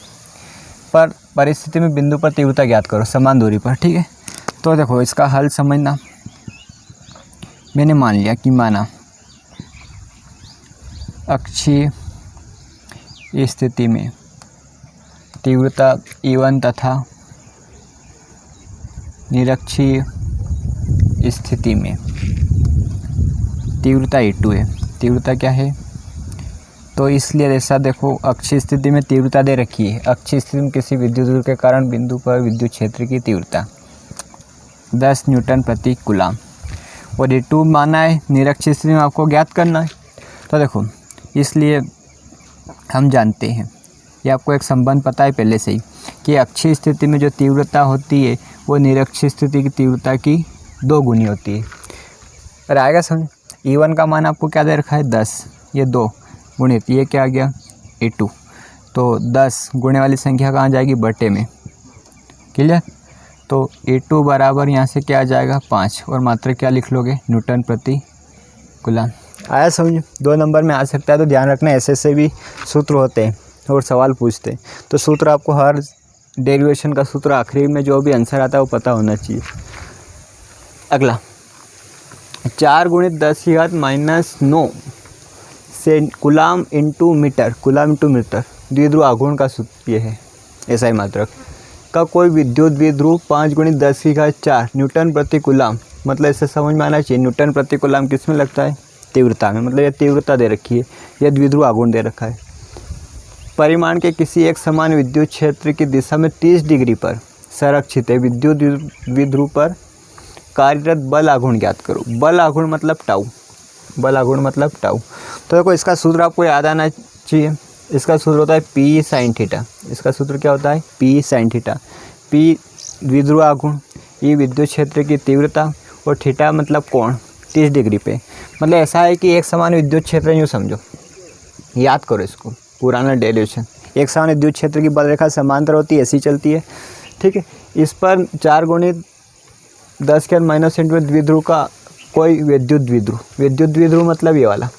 पर परिस्थिति में बिंदु पर तीव्रता ज्ञात करो समान दूरी पर। ठीक है, तो देखो इसका हल समझना। मैंने मान लिया कि माना अक्षीय स्थिति में तीव्रता E1 तथा निरक्षीय स्थिति में तीव्रता E2 है। तीव्रता क्या है? तो इसलिए ऐसा देखो, अक्षीय स्थिति में तीव्रता दे रखी है, अक्षीय स्थिति में किसी विद्युत द्विध्रुव के कारण बिंदु पर विद्युत क्षेत्र की तीव्रता 10 न्यूटन प्रति कूलम, और E2 माना है, निरक्षीय स्थिति में आपको ज्ञात करना है। तो देखो, इसलिए हम जानते हैं, ये आपको एक संबंध पता है पहले से ही, कि अक्षीय स्थिति में जो तीव्रता होती है वो निरक्षीय स्थिति की तीव्रता की 2 गुनी होती है। और आएगा समझ? E1 का मान आपको क्या दे रखा है? 10, ये 2 गुणित ये क्या आ गया? E2, तो 10 गुणे वाली संख्या कहाँ जाएगी? बटे में। क्लियर? तो E2 बराबर यहाँ से क्या आ जाएगा? 5, और मात्र क्या लिख लोगे? न्यूटन प्रति कूलम। आया समझ? 2 नंबर में आ सकता है, तो ध्यान रखना, ऐसे भी सूत्र होते हैं और सवाल पूछते हैं, तो सूत्र आपको हर डेरिवेशन का सूत्र आखिरी में जो भी आंसर आता है वो पता होना चाहिए। अगला 4 गुणित 10 की घात -9 से coulomb into metre, coulomb into metre, द्विध्रुव आघूर्ण का सूत्र ये है एसआई मात्रक का कोई विद्युत द्विध्रुव 5 × 10⁴ न्यूटन प्रति कूलाम, मतलब इससे समझ में आना चाहिए न्यूटन प्रति कूलाम किस में लगता है, तीव्रता में, मतलब ये तीव्रता दे रखी है, यह द्विध्रुव आघूर्ण दे रखा है। परिमाण के किसी एक समान विद्युत क्षेत्र की दिशा में 30 डिग्री पर संरक्षित है विद्युत द्विध्रुव पर कार्यरत बल आघूर्ण ज्ञात करो। बल आघूर्ण मतलब टाउ, बल आघूर्ण मतलब टाउ। तो देखो इसका सूत्र आपको याद आना चाहिए, इसका सूत्र होता है पी साइन थीटा। इसका सूत्र क्या होता है, पी साइन थीटा। पी द्विध्रुव आघूर्ण, ये विद्युत क्षेत्र की तीव्रता और थीटा मतलब कोण 30 डिग्री पे। मतलब ऐसा है कि एक समान विद्युत क्षेत्र यूँ समझो, याद करो इसको, पुराना डेरिवेशन। एक समान विद्युत क्षेत्र की बल रेखा समांतर होती है, ऐसी चलती है, ठीक है। इस पर 4 × 10⁻³ सेंटीमीटर द्विध्रुव का कोई विद्युत द्विध्रुव मतलब ये वाला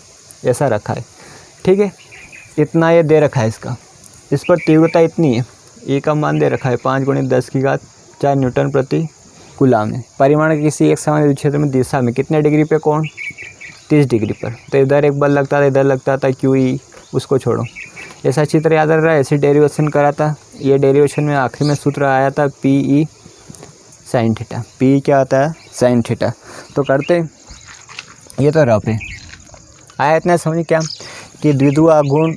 ऐसा रखा है, ठीक है। इतना ये दे रखा है इसका, इस पर तीव्रता इतनी है, ए का मान दे रखा है 5 × 10⁴ न्यूटन प्रति कूलाम है। परिमाण के किसी एक समान विद्युत क्षेत्र में दिशा में कितने डिग्री पे कोण, 30 डिग्री पर। तो इधर एक बल लगता था, इधर लगता था QE, उसको छोड़ो, ऐसा चित्र याद रख रहा है, ऐसी डेरिवेशन करा था। ये डेरिवेशन में आखिरी में सूत्र आया था PE साइन थीटा। पी क्या आता है, साइन थीटा। तो करते ये तो रफ है, आया इतना समझ क्या कि द्विध्रुव आघूर्ण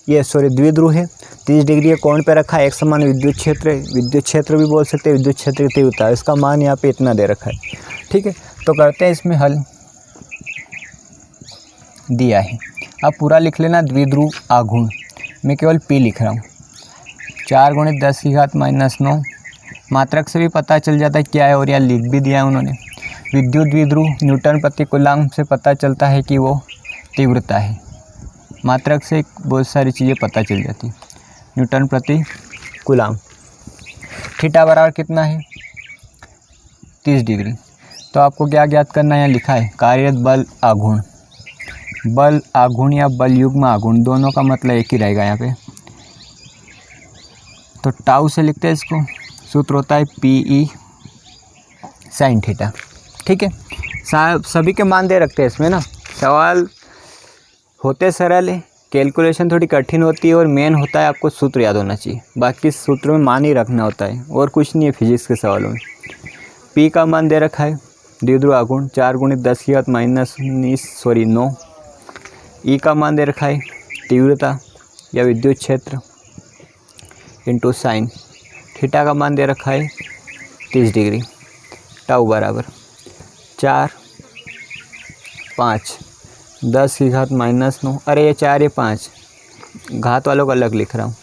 द्विध्रुव है, 30 डिग्री के कोण पे रखा है, एक समान विद्युत क्षेत्र भी बोल सकते हैं, विद्युत क्षेत्र की तीव्रता, इसका मान यहाँ पे इतना दे रखा है, ठीक है। तो करते हैं इसमें हल, दिया है, अब पूरा लिख लेना। द्विध्रुव आघूर्ण मैं केवल P लिख रहा हूँ, 4 × 10⁻⁹ मात्रक से भी पता चल जाता है क्या है, और यहाँ लिख भी दिया है उन्होंने। विद्युत द्विध्रुव न्यूटन प्रति कूलाम से पता चलता है कि वो तीव्रता है, मात्रक से बहुत सारी चीज़ें पता चल जाती, न्यूटन प्रति कूलाम। थीटा बराबर कितना है, 30 डिग्री। तो आपको क्या ज्ञात करना है, यहाँ लिखा है कार्यरत बल आघूर्ण। बल आघूर्ण या बल युग्म आघूर्ण दोनों का मतलब एक ही रहेगा यहाँ पे। तो टाउ से लिखते हैं इसको, सूत्र होता है PE साइन थीटा, ठीक है। सभी के मान दे रखते हैं इसमें ना, सवाल होते सरल है, कैलकुलेशन थोड़ी कठिन होती है, और मेन होता है आपको सूत्र याद होना चाहिए, बाकी सूत्र में मान ही रखना होता है और कुछ नहीं है फिजिक्स के सवालों में। P का मान दे रखा है द्विध्रुव आघूर्ण 4 × 10⁻⁹ E का मान दे रखा है तीव्रता या विद्युत क्षेत्र इंटू साइन, थीटा का मान दे रखा है 30 डिग्री, टाउ बराबर 4 5 10⁻⁹, अरे ये 4 ये 5 घात वालों को अलग लिख रहा हूँ,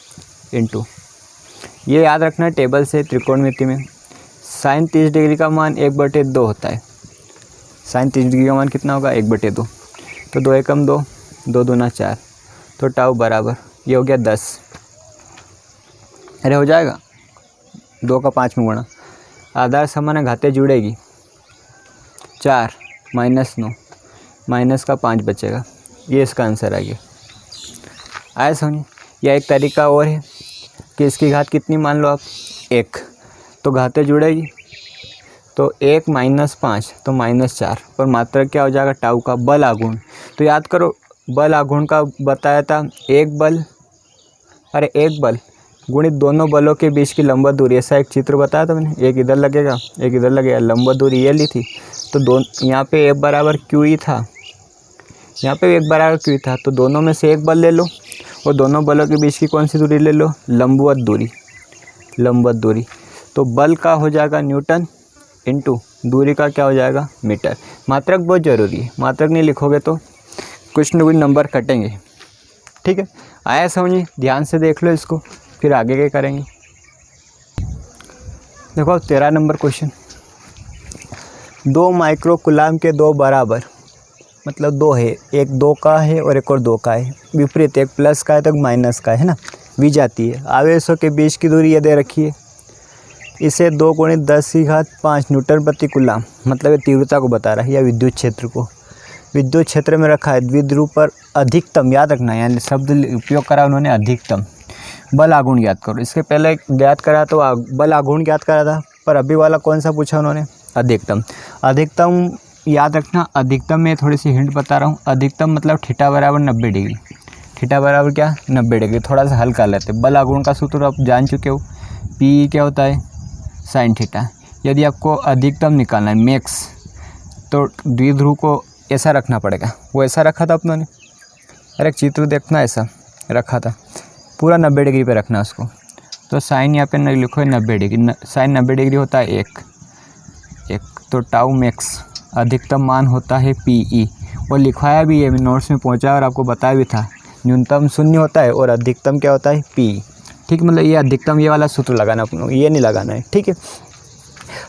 इंटू ये याद रखना टेबल से त्रिकोणमिति में साइन 30 डिग्री का मान 1/2 होता है। साइन 30 डिग्री का मान कितना होगा, 1/2। तो 2 एकम 2, 2 दूना 4, तो टाउ बराबर ये हो गया 10। अरे हो जाएगा, 2 का 5 में गुणा, आधार समान घाते जुड़ेगी, 4 -9 माइनस का 5 बचेगा, ये इसका आंसर आ गया। आया समझ। या एक तरीका और है कि इसकी घात कितनी मान लो आप, 1, तो घाते जुड़ेगी, तो 1 - 5 तो -4, पर मात्रक क्या हो जाएगा, टाउ का बल आघूर्ण। तो याद करो बल आघूर्ण का बताया था, एक बल गुणित दोनों बलों के बीच की लंबवत दूरी, ऐसा एक चित्र बताया था मैंने, एक इधर लगेगा एक इधर लगेगा, लंबवत दूरी ये ली थी। तो यहाँ पे F बराबर QE था, यहाँ पे F बराबर QE था, तो दोनों में से एक बल ले लो और दोनों बलों के बीच की कौन सी दूरी ले लो, लंबवत दूरी। तो बल का हो जाएगा न्यूटन इंटू दूरी का क्या हो जाएगा, मीटर। मात्रक बहुत ज़रूरी है, मात्रक नहीं लिखोगे तो कुछ न कुछ नंबर कटेंगे, ठीक है। आया समझिए, ध्यान से देख लो इसको, फिर आगे क्या करेंगे। देखो 13 नंबर क्वेश्चन, 2 माइक्रो कूलाम के 2 बराबर, मतलब 2 है, एक 2 का है और एक और 2 का है, विपरीत, एक प्लस का है तो एक माइनस का है ना, विजातीय है। आवेशों के बीच की दूरी ये दे रखी है, इसे 2 × 10⁵ न्यूटन प्रति कूलाम, मतलब ये तीव्रता को बता रहा है या विद्युत क्षेत्र को। विद्युत क्षेत्र में रखा है द्विध्रुव पर अधिकतम, याद रखना यानी शब्द उपयोग करा उन्होंने अधिकतम बल आघूर्ण ज्ञात करो। इसके पहले ज्ञात करा तो बल आघूर्ण ज्ञात करा था, पर अभी वाला कौन सा पूछा उन्होंने, अधिकतम याद रखना। अधिकतम में थोड़ी सी हिंट बता रहा हूँ, अधिकतम मतलब थीटा बराबर 90 डिग्री। थीटा बराबर क्या 90 डिग्री। थोड़ा सा हल कर लेते। बल आघूर्ण का सूत्र आप जान चुके हो, पी क्या होता है साइन थीटा। यदि आपको अधिकतम निकालना है मैक्स, तो द्विध्रुव को ऐसा रखना पड़ेगा। वो ऐसा रखा था अपनों ने, अरे एक चित्र देखना, ऐसा रखा था पूरा 90 डिग्री पे रखना उसको। तो साइन यहाँ पे लिखो है 90 डिग्री, साइन 90 डिग्री होता है एक। तो टाउ मैक्स अधिकतम मान होता है पी। और लिखवाया भी है, नोट्स में पहुँचा और आपको बताया भी था, न्यूनतम 0 होता है और अधिकतम क्या होता है पी। ठीक, मतलब ये अधिकतम ये वाला सूत्र लगाना अपनों, ये नहीं लगाना है। ठीक है,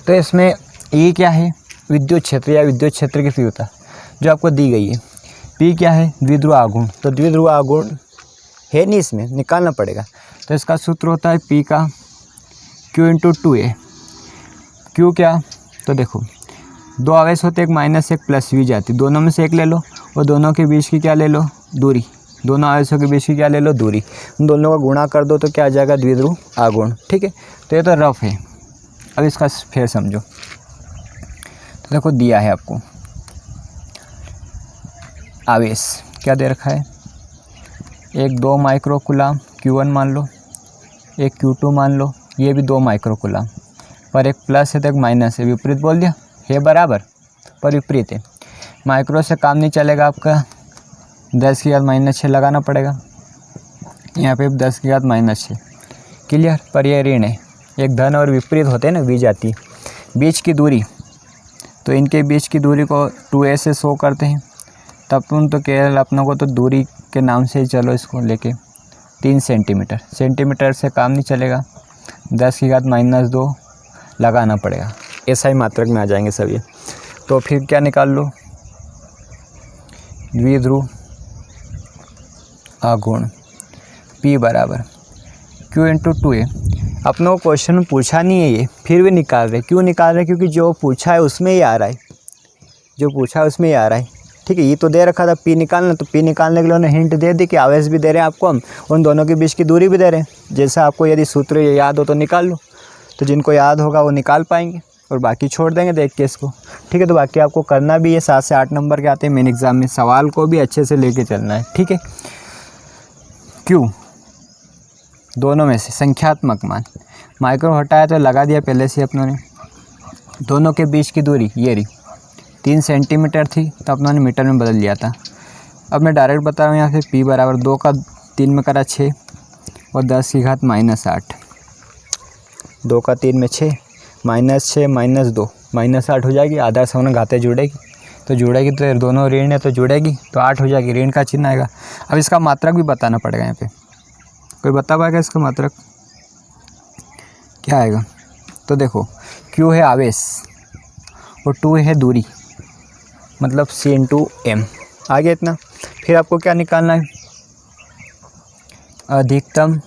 तो इसमें ये क्या है विद्युत क्षेत्र या विद्युत क्षेत्र की तीव्रता जो आपको दी गई है। पी क्या है द्विध्रुव आघूर्ण, तो द्विध्रुव आघूर्ण है नहीं, इसमें निकालना पड़ेगा। तो इसका सूत्र होता है पी का Q × 2A। क्यू क्या, तो देखो दो आवेश होते, एक माइनस एक प्लस वी जाती, दोनों में से एक ले लो और दोनों के बीच की क्या ले लो दूरी, दोनों आवेशों के बीच की क्या ले लो दूरी, उन दोनों का गुणा कर दो तो क्या आ जाएगा द्विध्रुव आघूर्ण। ठीक है, तो ये तो रफ है। अब इसका फिर समझो। तो देखो दिया है आपको आवेश क्या दे रखा है, एक 2 माइक्रो कूलम Q1 मान लो, एक Q2 मान लो, ये भी 2 माइक्रो कूलम, पर एक प्लस है तो एक माइनस है, विपरीत बोल दिया है बराबर, पर विपरीत है। माइक्रो से काम नहीं चलेगा, आपका 10 की घात -6 लगाना पड़ेगा। यहाँ पे 10 की घात -6 क्लियर, पर यह ऋण है, एक धन और विपरीत होते हैं ना, वी जाती। बीच की दूरी, तो इनके बीच की दूरी को 2a से शो करते हैं। तब तो केवल अपनों को तो दूरी के नाम से ही चलो इसको लेके 3 सेंटीमीटर, सेंटीमीटर से काम नहीं चलेगा, 10 की घात -2 लगाना पड़ेगा। ऐसा ही मात्रक में आ जाएंगे सब ये। तो फिर क्या निकाल लो, द्विध्रुव आघूर्ण P बराबर Q × 2A। अपनों को क्वेश्चन में पूछा नहीं है ये, फिर भी निकाल रहे। क्यों निकाल रहे, क्योंकि जो पूछा है उसमें ही आ रहा है, जो पूछा है उसमें ही आ रहा है। ठीक है, ये तो दे रखा था P निकालना, तो P निकालने के लिए उन्होंने हिंट दे दी कि आवेश भी दे रहे हैं आपको, हम उन दोनों के बीच की दूरी भी दे रहे हैं। जैसा आपको यदि सूत्र याद हो तो निकाल लो, तो जिनको याद होगा वो निकाल पाएंगे और बाकी छोड़ देंगे देख के इसको। ठीक है, तो बाकी आपको करना भी है, 7 से 8 नंबर के आते हैं मेन एग्ज़ाम में, सवाल को भी अच्छे से लेके चलना है। ठीक है, क्यों दोनों में से संख्यात्मक मान, माइक्रो हटाया तो लगा दिया पहले से अपनों ने। दोनों के बीच की दूरी ये रही 3 सेंटीमीटर थी, तो अपनों ने मीटर में बदल लिया था। अब मैं डायरेक्ट बता रहा हूँ, यहाँ से P बराबर 2 का 3 में करा 6 और 10 की घात -8, 2 का 3 में 6, -6 -2 -8 हो जाएगी। आधा सौ में घाते जुड़ेगी, तो जुड़ेगी तो दोनों ऋण है तो जुड़ेगी, तो 8 हो जाएगी, ऋण का चिन्ह आएगा। अब इसका मात्रक भी बताना पड़ेगा। यहाँ पे कोई बता पाएगा इसका मात्रक क्या आएगा? तो देखो Q है आवेश और 2 है दूरी, मतलब C × M आ गया इतना। फिर आपको क्या निकालना है, अधिकतम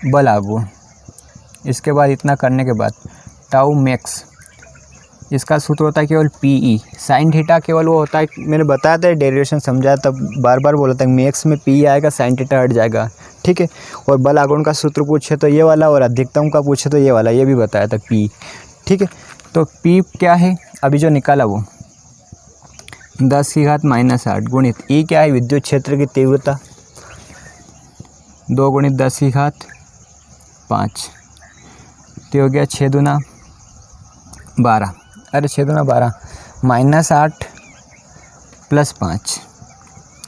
बल आघूर्ण। इसके बाद इतना करने के बाद टाउ मैक्स, इसका सूत्र होता है केवल PE। साइन थीटा केवल वो होता है, मैंने बताया था डेरिवेशन समझाया तब बार बार बोला था, मैक्स में PE आएगा, साइन थीटा हट जाएगा। ठीक है, और बल आघूर्ण का सूत्र पूछे तो ये वाला, और अधिकतम का पूछे तो ये वाला, ये भी बताया था PE। ठीक है, तो P क्या है अभी जो निकाला वो 10 की घात -8 गुणित E क्या है विद्युत क्षेत्र की तीव्रता, 2 गुणित 10 की घात 5, तो हो गया 6 दूना 12, अरे 6 दूना 12, -8 + 5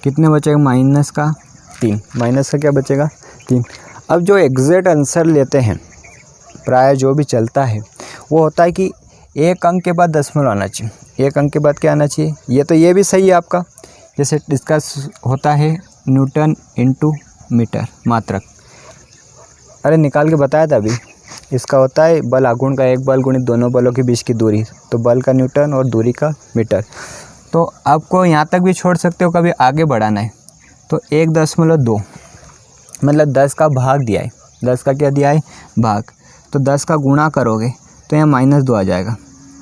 कितने बचेगा, माइनस का 3, माइनस का क्या बचेगा 3। अब जो एग्जैक्ट आंसर लेते हैं प्राय जो भी चलता है वो होता है कि एक अंक के बाद दशमलव आना चाहिए, एक अंक के बाद क्या आना चाहिए। ये तो ये भी सही है आपका, जैसे इसका होता है न्यूटन × मीटर मात्रक, अरे निकाल के बताया था अभी। इसका होता है बल आघूर्ण का एक बल गुणित दोनों बलों के बीच की दूरी, तो बल का न्यूटन और दूरी का मीटर। तो आपको यहाँ तक भी छोड़ सकते हो, कभी आगे बढ़ाना है तो 1.2 मतलब 10 का भाग दिया है, 10 का क्या दिया है भाग, तो 10 का गुणा करोगे तो यहाँ -2 आ जाएगा।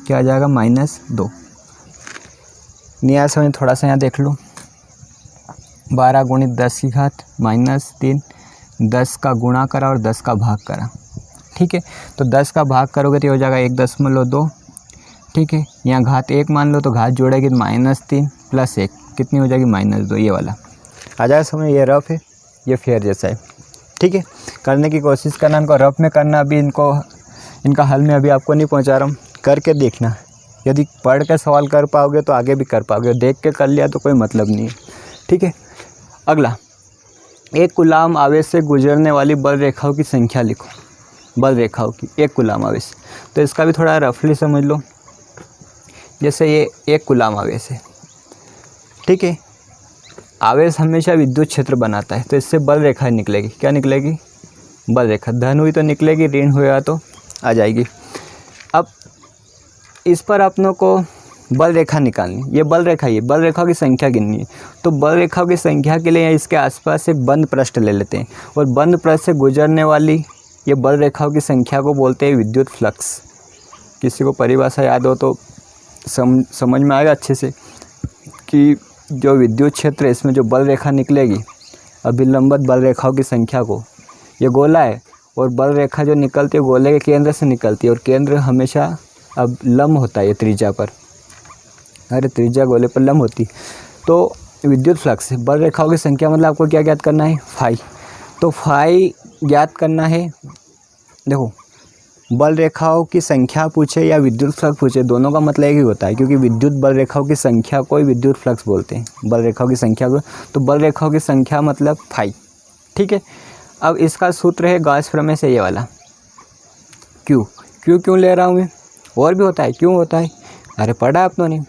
क्या आ जाएगा -2। नहीं आया समझ, थोड़ा सा यहाँ देख लो, 12 गुणित 10 की घात -3, 10 का गुणा करा और 10 का भाग करा। ठीक है, तो 10 का भाग करोगे तो हो जाएगा 1.2। ठीक है, यहाँ घात 1 मान लो तो घात जोड़ेगी तो -3 + 1 कितनी हो जाएगी -2, ये वाला। आ जाएगा समझ। ये रफ है, ये फेयर जैसा है, ठीक है। करने की कोशिश करना, इनको रफ में करना, अभी इनका हल में अभी आपको नहीं पहुंचा रहा हूँ, करके देखना। यदि पढ़ के सवाल कर पाओगे तो आगे भी कर पाओगे, देख के कर लिया तो कोई मतलब नहीं है, ठीक है। अगला, एक कूलाम आवेश से गुजरने वाली बल रेखाओं की संख्या लिखो। बल रेखाओं की, एक कूलाम आवेश, तो इसका भी थोड़ा रफली समझ लो। जैसे ये एक कूलाम आवेश है, ठीक है। आवेश हमेशा विद्युत क्षेत्र बनाता है, तो इससे बल रेखा निकलेगी। क्या निकलेगी? बल रेखा। धन हुई तो निकलेगी, ऋण हुआ तो आ जाएगी। अब इस पर अपनों को बल रेखा निकालनी, ये बल रेखा, ये बल रेखाओं की संख्या गिननी है। तो बल रेखाओं की संख्या के लिए इसके आसपास एक बंद पृष्ठ ले लेते हैं, और बंद पृष्ठ से गुजरने वाली ये बल रेखाओं की संख्या को बोलते हैं विद्युत फ्लक्स। किसी को परिभाषा याद हो तो समझ में आएगा अच्छे से कि जो विद्युत क्षेत्र है इसमें जो बल रेखा निकलेगी, अभिलंबित बल रेखाओं की संख्या को, ये गोला है और बल रेखा जो निकलती है गोले के केंद्र से निकलती है, और केंद्र हमेशा अब लंब होता है, ये त्रिज्या पर, अरे त्रिज्या गोले पर लंब होती। तो विद्युत फ्लक्स, बल रेखाओं की संख्या मतलब आपको क्या ज्ञात करना है? फाई। तो फाई ज्ञात करना है। देखो, बल रेखाओं की संख्या पूछे या विद्युत फ्लक्स पूछे, दोनों का मतलब एक ही होता है, क्योंकि विद्युत बल रेखाओं की संख्या को ही विद्युत फ्लक्स बोलते हैं, बल रेखाओं की संख्या को। तो बल रेखाओं की संख्या मतलब फाई, ठीक है। अब इसका सूत्र है गॉस प्रमेय से ये वाला, क्यों ले रहा हूँ मैं? और भी होता है, क्यों होता है? अरे पढ़ा आपने ने,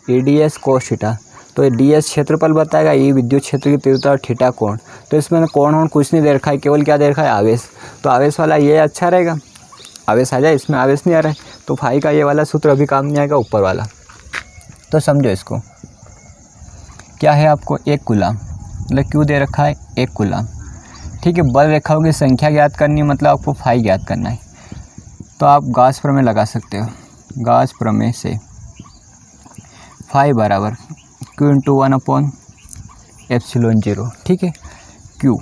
EDS cos थीटा। तो DS क्षेत्रफल बताएगा, ये विद्युत क्षेत्र की तीव्रता और थीटा कोण। तो इसमें कोण कुछ नहीं दे रखा है, केवल क्या दे रखा है? आवेश। तो आवेश वाला ये अच्छा रहेगा, आवेश आ जाए, इसमें आवेश नहीं आ रहा है, तो फाई का ये वाला सूत्र अभी काम नहीं आएगा, ऊपर वाला। तो समझो इसको, क्या है आपको? एक कूलाम, मतलब क्यों दे रखा है? एक कूलाम, ठीक है। बल रेखाओं की संख्या ज्ञात करनी है, मतलब आपको फाई ज्ञात करना है। तो आप गॉस प्रमेय लगा सकते हो। गॉस प्रमेय से फाई बराबर Q × 1/ε0, ठीक है। Q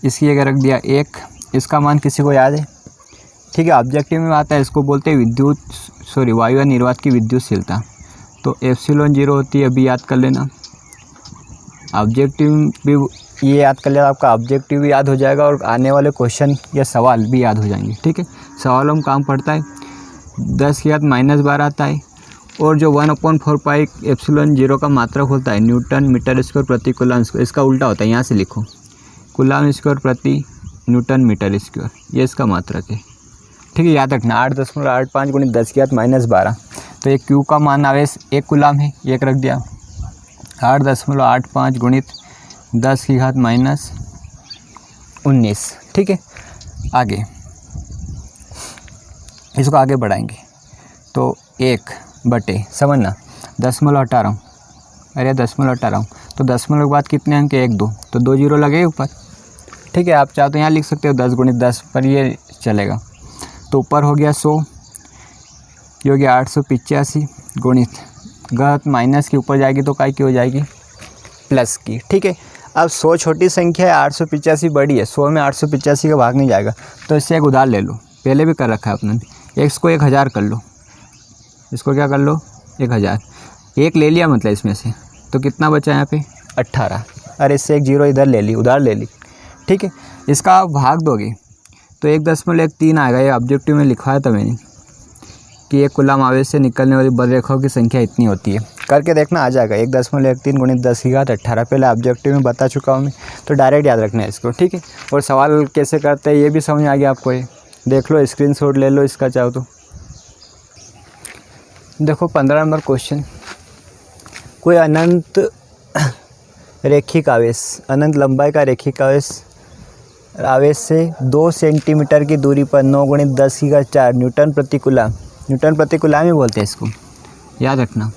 इसकी जगह रख दिया 1, इसका मान किसी को याद है? ठीक है, ऑब्जेक्टिव में आता है, इसको बोलते हैं वायु निर्वात की विद्युतशीलता। तो ε0 होती है, अभी याद कर लेना। ऑब्जेक्टिव भी ये याद कर लेना, आपका ऑब्जेक्टिव भी याद हो जाएगा और आने वाले क्वेश्चन या सवाल भी याद हो जाएंगे, ठीक है। सवालों में काम पड़ता है, 10⁻⁻12 आता है, और जो 1/4 पाई ε0 का मात्रक होता है न्यूटन मीटर स्क्वायर प्रति कूलाम स्क्वायर, इसका उल्टा होता है, यहाँ से लिखो कूलाम स्क्वायर प्रति न्यूटन मीटर स्क्वायर, ये इसका मात्रक है, ठीक है। याद रखना 8.85 × 10⁻12। तो ये Q का मान आवेश 1 कूलाम है, एक रख दिया, 8.85 × 10⁻19, ठीक है। आगे इसको आगे बढ़ाएंगे, तो 1 बटे समझना, दशमलव हटा रहा हूँ, अरे दशमलव हटा रहा हूँ, तो दशमलव के बाद कितने अंक? 1 2, तो 2 जीरो लगे ऊपर, ठीक है। आप चाहो तो यहाँ लिख सकते हो 10 × 10, पर ये चलेगा। तो ऊपर हो गया 100, ये हो गया 885 गुणित घात माइनस की ऊपर जाएगी तो काय की हो जाएगी? प्लस की, ठीक है। अब 100 छोटी संख्या है, 885 बड़ी है, 100 में 885 का भाग नहीं जाएगा, तो इससे एक उधार ले लो, पहले भी कर रखा है आपने। इसको 1000 कर लो, इसको क्या कर लो? 1000, एक ले लिया मतलब इसमें से, तो कितना बचा यहाँ पे? 18। अरे इससे एक जीरो इधर ले ली, उधार ले ली, ठीक है। इसका आप भाग दोगे तो 1.13 आएगा। ये ऑब्जेक्टिव में लिखवाया था मैंने कि एक कूलाम आवेश से निकलने वाली बल रेखाओं की संख्या इतनी होती है, करके देखना आ जाएगा। 1.13 × 10⁻18 पहले ऑब्जेक्टिव में बता चुका हूँ मैं, तो डायरेक्ट याद रखना है इसको, ठीक है। और सवाल कैसे करते हैं ये भी समझ आ गया आपको, ये देख लो, स्क्रीनशॉट ले लो इसका चाहो तो। देखो 15 नंबर क्वेश्चन, कोई अनंत रेखिक आवेश, अनंत लंबाई का रेखिक आवेश से 2 सेंटीमीटर की दूरी पर 9 × 10⁻4 न्यूटन प्रति कूलाम, न्यूटन प्रति कूलाम ही बोलते हैं इसको, याद रखना,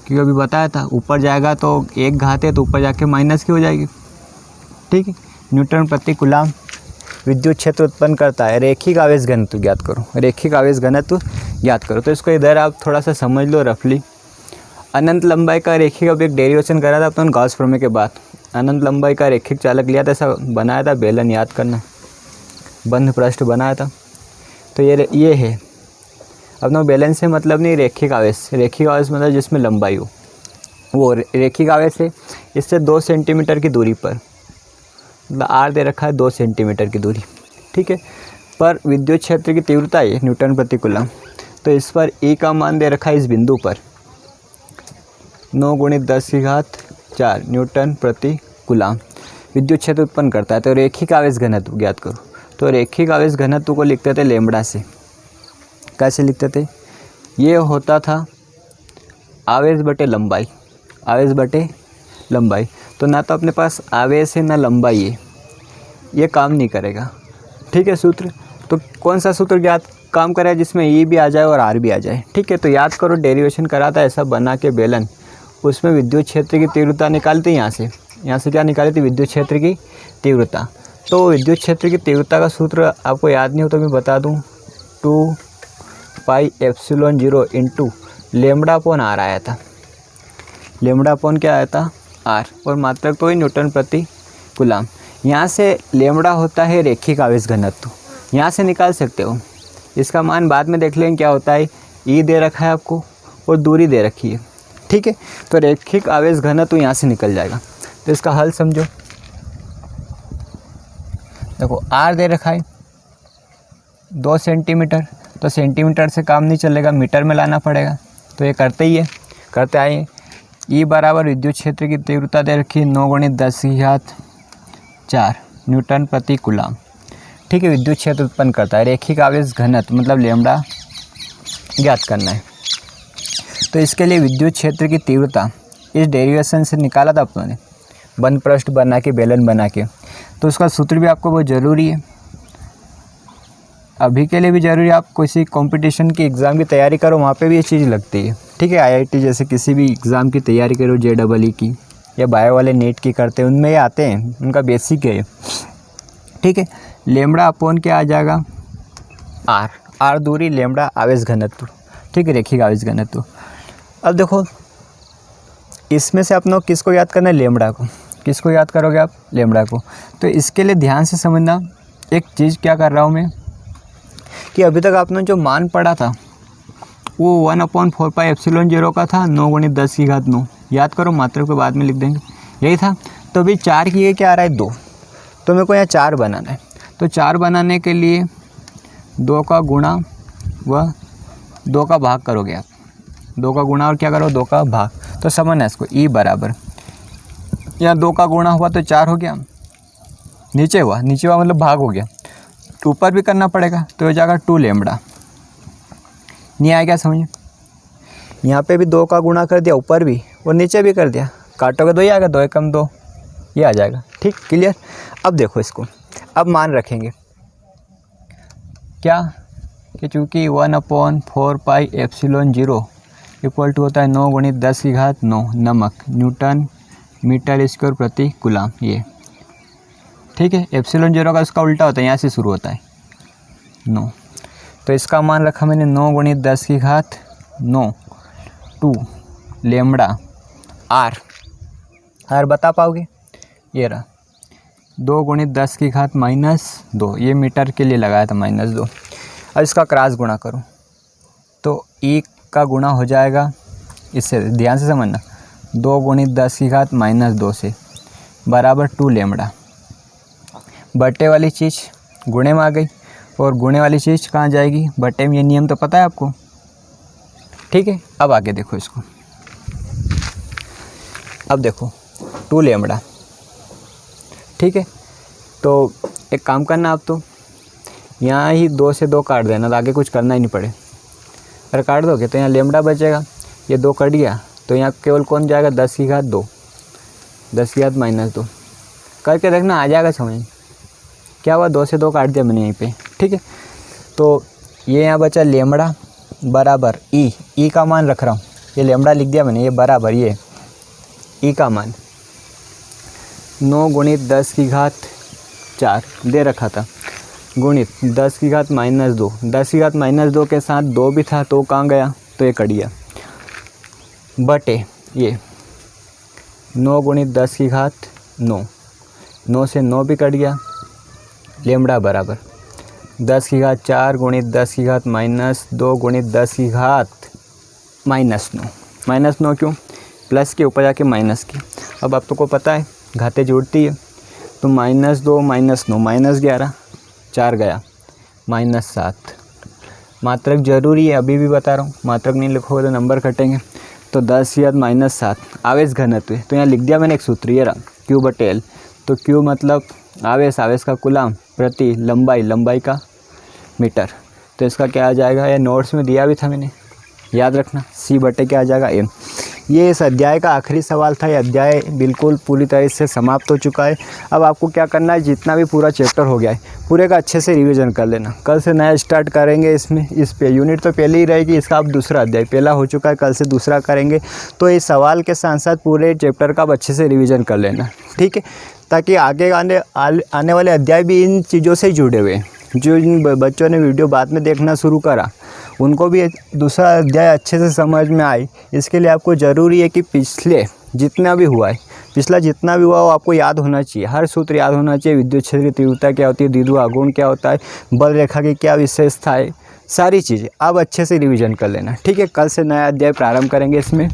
क्योंकि अभी बताया था ऊपर जाएगा तो एक घात है, तो ऊपर जाके माइनस की हो जाएगी, ठीक है। न्यूटन प्रति कूलाम विद्युत क्षेत्र उत्पन्न करता है। रेखिक आवेश घनत्व ज्ञात करो, रेखिक आवेश घनत्व ज्ञात करो। तो इसको इधर आप थोड़ा सा समझ लो रफली। अनंत लंबाई का रेखिक, अब एक डेरिवेशन करा था अपन गॉस प्रमेय के बाद, अनंत लंबाई का रेखिक चालक लिया था, ऐसा बनाया था बेलन, याद करना, बंध पृष्ठ बनाया था। तो ये है अपना बेलन से मतलब नहीं, रेखिक आवेश, रेखिक आवेश मतलब जिसमें लंबाई हो, वो रेखिक आवेश है इससे 2 सेंटीमीटर की दूरी पर, मतलब आर दे रखा है 2 सेंटीमीटर की दूरी, ठीक है। पर विद्युत क्षेत्र की तीव्रता है न्यूटन प्रति कूलम, तो इस पर ई का मान दे रखा है इस बिंदु पर 9 × 10⁴ न्यूटन प्रति कूलम विद्युत क्षेत्र उत्पन्न करता है। तो रेखिक आवेश घनत्व ज्ञात करो। तो रेखिक आवेश घनत्व को लिखते थे लैम्ब्डा से। कैसे लिखते थे? ये होता था आवेश बटे लंबाई, आवेश बटे लंबाई। तो ना तो अपने पास आवेश है ना लंबाई है, ये काम नहीं करेगा, ठीक है। सूत्र तो कौन सा सूत्र ज्ञात काम करेगा जिसमें ई भी आ जाए और आर भी आ जाए, ठीक है। तो याद करो डेरिवेशन करा था ऐसा बना के बेलन, उसमें विद्युत क्षेत्र की तीव्रता निकालती यहाँ से क्या निकाली थी? विद्युत क्षेत्र की तीव्रता। तो विद्युत क्षेत्र की तीव्रता का सूत्र आपको याद नहीं हो तो मैं बता दूँ, 2πε0 × λ/r आया था। λ/ क्या आया था? r, और मात्रक तो ही न्यूटन प्रति कूलम। यहाँ से लैम्ब्डा होता है रेखिक आवेश घनत्व, यहाँ से निकाल सकते हो। इसका मान बाद में देख लेंगे क्या होता है। ई दे रखा है आपको और दूरी दे रखी है, ठीक है। तो रेखिक आवेश घनत्व यहाँ से निकल जाएगा। तो इसका हल समझो। देखो आर दे रखा है 2 सेंटीमीटर, तो सेंटीमीटर से काम नहीं चलेगा, मीटर में लाना पड़ेगा। तो ये करते ही है, करते आए। ई बराबर विद्युत क्षेत्र की तीव्रता दे रखी 9 × 10⁴ न्यूटन प्रति कूलम, ठीक है। विद्युत क्षेत्र उत्पन्न करता है। रेखिक आवेश घनत्व मतलब लैम्ब्डा ज्ञात करना है। तो इसके लिए विद्युत क्षेत्र की तीव्रता इस डेरिवेशन से निकाला था अपनों ने, बंद पृष्ठ बना के, बेलन बना के। तो उसका सूत्र भी आपको बहुत ज़रूरी है, अभी के लिए भी ज़रूरी है। आप किसी कंपटीशन की एग्ज़ाम की तैयारी करो, वहाँ पे भी ये चीज़ लगती है, ठीक है। आईआईटी जैसे किसी भी एग्ज़ाम की तैयारी करो, JEE की या बायो वाले नेट की करते हैं, उनमें ये आते हैं, उनका बेसिक है, ठीक है। λ/, क्या आ जाएगा? r दूरी, लैम्ब्डा आवेश घनत्व, ठीक है, रेखिक आवेश घनत्व। अब देखो इसमें से आप लोग किसको याद करना है? लैम्ब्डा को। किसको याद करोगे आप? लैम्ब्डा को। तो इसके लिए ध्यान से समझना एक चीज़, क्या कर रहा हूँ मैं कि अभी तक आपने जो मान पढ़ा था वो 1/4πε0 का था, 9 × 10⁹ याद करो, मात्रक के बाद में लिख देंगे, यही था। तो अभी 4 की क्या आ रहा है? 2। तो मेरे को यहाँ 4 बनाना है। तो 4 बनाने के लिए 2 का गुणा व 2 का भाग करोगे आप। 2 का गुणा और क्या करो? 2 का भाग। तो समझना इसको, ई बराबर यहाँ 2 का गुणा हुआ तो 4 हो गया, नीचे हुआ मतलब भाग हो गया, ऊपर भी करना पड़ेगा तो हो जाएगा 2 लैम्ब्डा। नहीं आया क्या समझ? यहाँ पे भी 2 का गुणा कर दिया ऊपर भी और नीचे भी कर दिया, काटोगे 2 ही आएगा, 2 × 2 ये आ जाएगा, ठीक, क्लियर। अब देखो इसको, अब मान रखेंगे क्या कि चूँकि 1/4πε0 इक्वल टू होता है 9 × 10⁹ नमक न्यूटन मीटर स्क्वायर प्रति कूलम, ये ठीक है। ε0 का उसका उल्टा होता है, यहाँ से शुरू होता है 9। तो इसका मान रखा मैंने 9 × 10⁹ 2 लैम्ब्डा आर बता पाओगे? ये रहा 2 × 10⁻², ये मीटर के लिए लगाया था -2। अब इसका क्रॉस गुणा करो तो ई का गुणा हो जाएगा इससे, ध्यान से समझना, 2 × 10⁻² से बराबर 2 लैम्ब्डा। बट्टे वाली चीज़ गुणे में आ गई और गुणे वाली चीज़ कहाँ जाएगी? बट्टे में। ये नियम तो पता है आपको, ठीक है। अब आगे देखो इसको, अब देखो 2 लैम्ब्डा, ठीक है। तो एक काम करना आप, तो यहाँ ही 2 से 2 काट देना, तो आगे कुछ करना ही नहीं पड़े। अगर काट दोगे तो यहाँ लैम्ब्डा बचेगा, ये 2 कट गया तो यहाँ केवल कौन जाएगा? 10⁻², 10⁻²। करके देखना, आ जाएगा समझ। क्या हुआ? 2 से 2 काट दिया मैंने यहीं पे, ठीक है। तो ये यहाँ बचा लैम्ब्डा बराबर ई का मान रख रहा हूँ, ये लैम्ब्डा लिख दिया मैंने, ये बराबर ये ई का मान 9 × 10⁻4 दे रखा था, गुणित 10⁻²। 10⁻² के साथ 2 भी था तो कहाँ गया? तो ये कट गया, बटे ये 9 × 10⁻9, 9 से 9 भी कट गया, लैम्ब्डा बराबर 10⁻4 × 10⁻² × 10⁻⁻9। -9 क्यों? प्लस के ऊपर जाके माइनस की। अब आप तो को पता है घातें जुड़ती है, तो -2 -9 -11 4 गया -7। मात्रक जरूरी है, अभी भी बता रहा हूँ, मात्रक नहीं लिखोगे तो नंबर कटेंगे। तो 10 या -7 आवेश घनत्व है, तो यहाँ लिख दिया मैंने एक सूत्र, ये रहा Q/L। तो Q मतलब आवेश, आवेश का कूलाम, प्रति लंबाई, लंबाई का मीटर। तो इसका क्या आ जाएगा, ये नोट्स में दिया भी था मैंने, याद रखना। C/ क्या आ जाएगा M। ये इस अध्याय का आखिरी सवाल था। ये अध्याय बिल्कुल पूरी तरह से समाप्त हो चुका है। अब आपको क्या करना है, जितना भी पूरा चैप्टर हो गया है पूरे का अच्छे से रिवीजन कर लेना। कल से नया स्टार्ट करेंगे इसमें, इस पे यूनिट तो पहले ही रहेगी, इसका अब दूसरा अध्याय, पहला हो चुका है, कल से दूसरा करेंगे। तो इस सवाल के साथ साथ पूरे चैप्टर का अब अच्छे से रिविज़न कर लेना, ठीक है, ताकि आगे आने वाले अध्याय भी इन चीज़ों से जुड़े हुए हैं। जो इन बच्चों ने वीडियो बाद में देखना शुरू करा उनको भी दूसरा अध्याय अच्छे से समझ में आए, इसके लिए आपको ज़रूरी है कि पिछला जितना भी हुआ हो आपको याद होना चाहिए। हर सूत्र याद होना चाहिए। विद्युत क्षेत्र की तीव्रता क्या होती है, द्विध्रुव आघूर्ण क्या होता है, बल रेखा की क्या विशेषता है, सारी चीज़ें अब अच्छे से रिवीजन कर लेना, ठीक है। कल से नया अध्याय प्रारंभ करेंगे इसमें।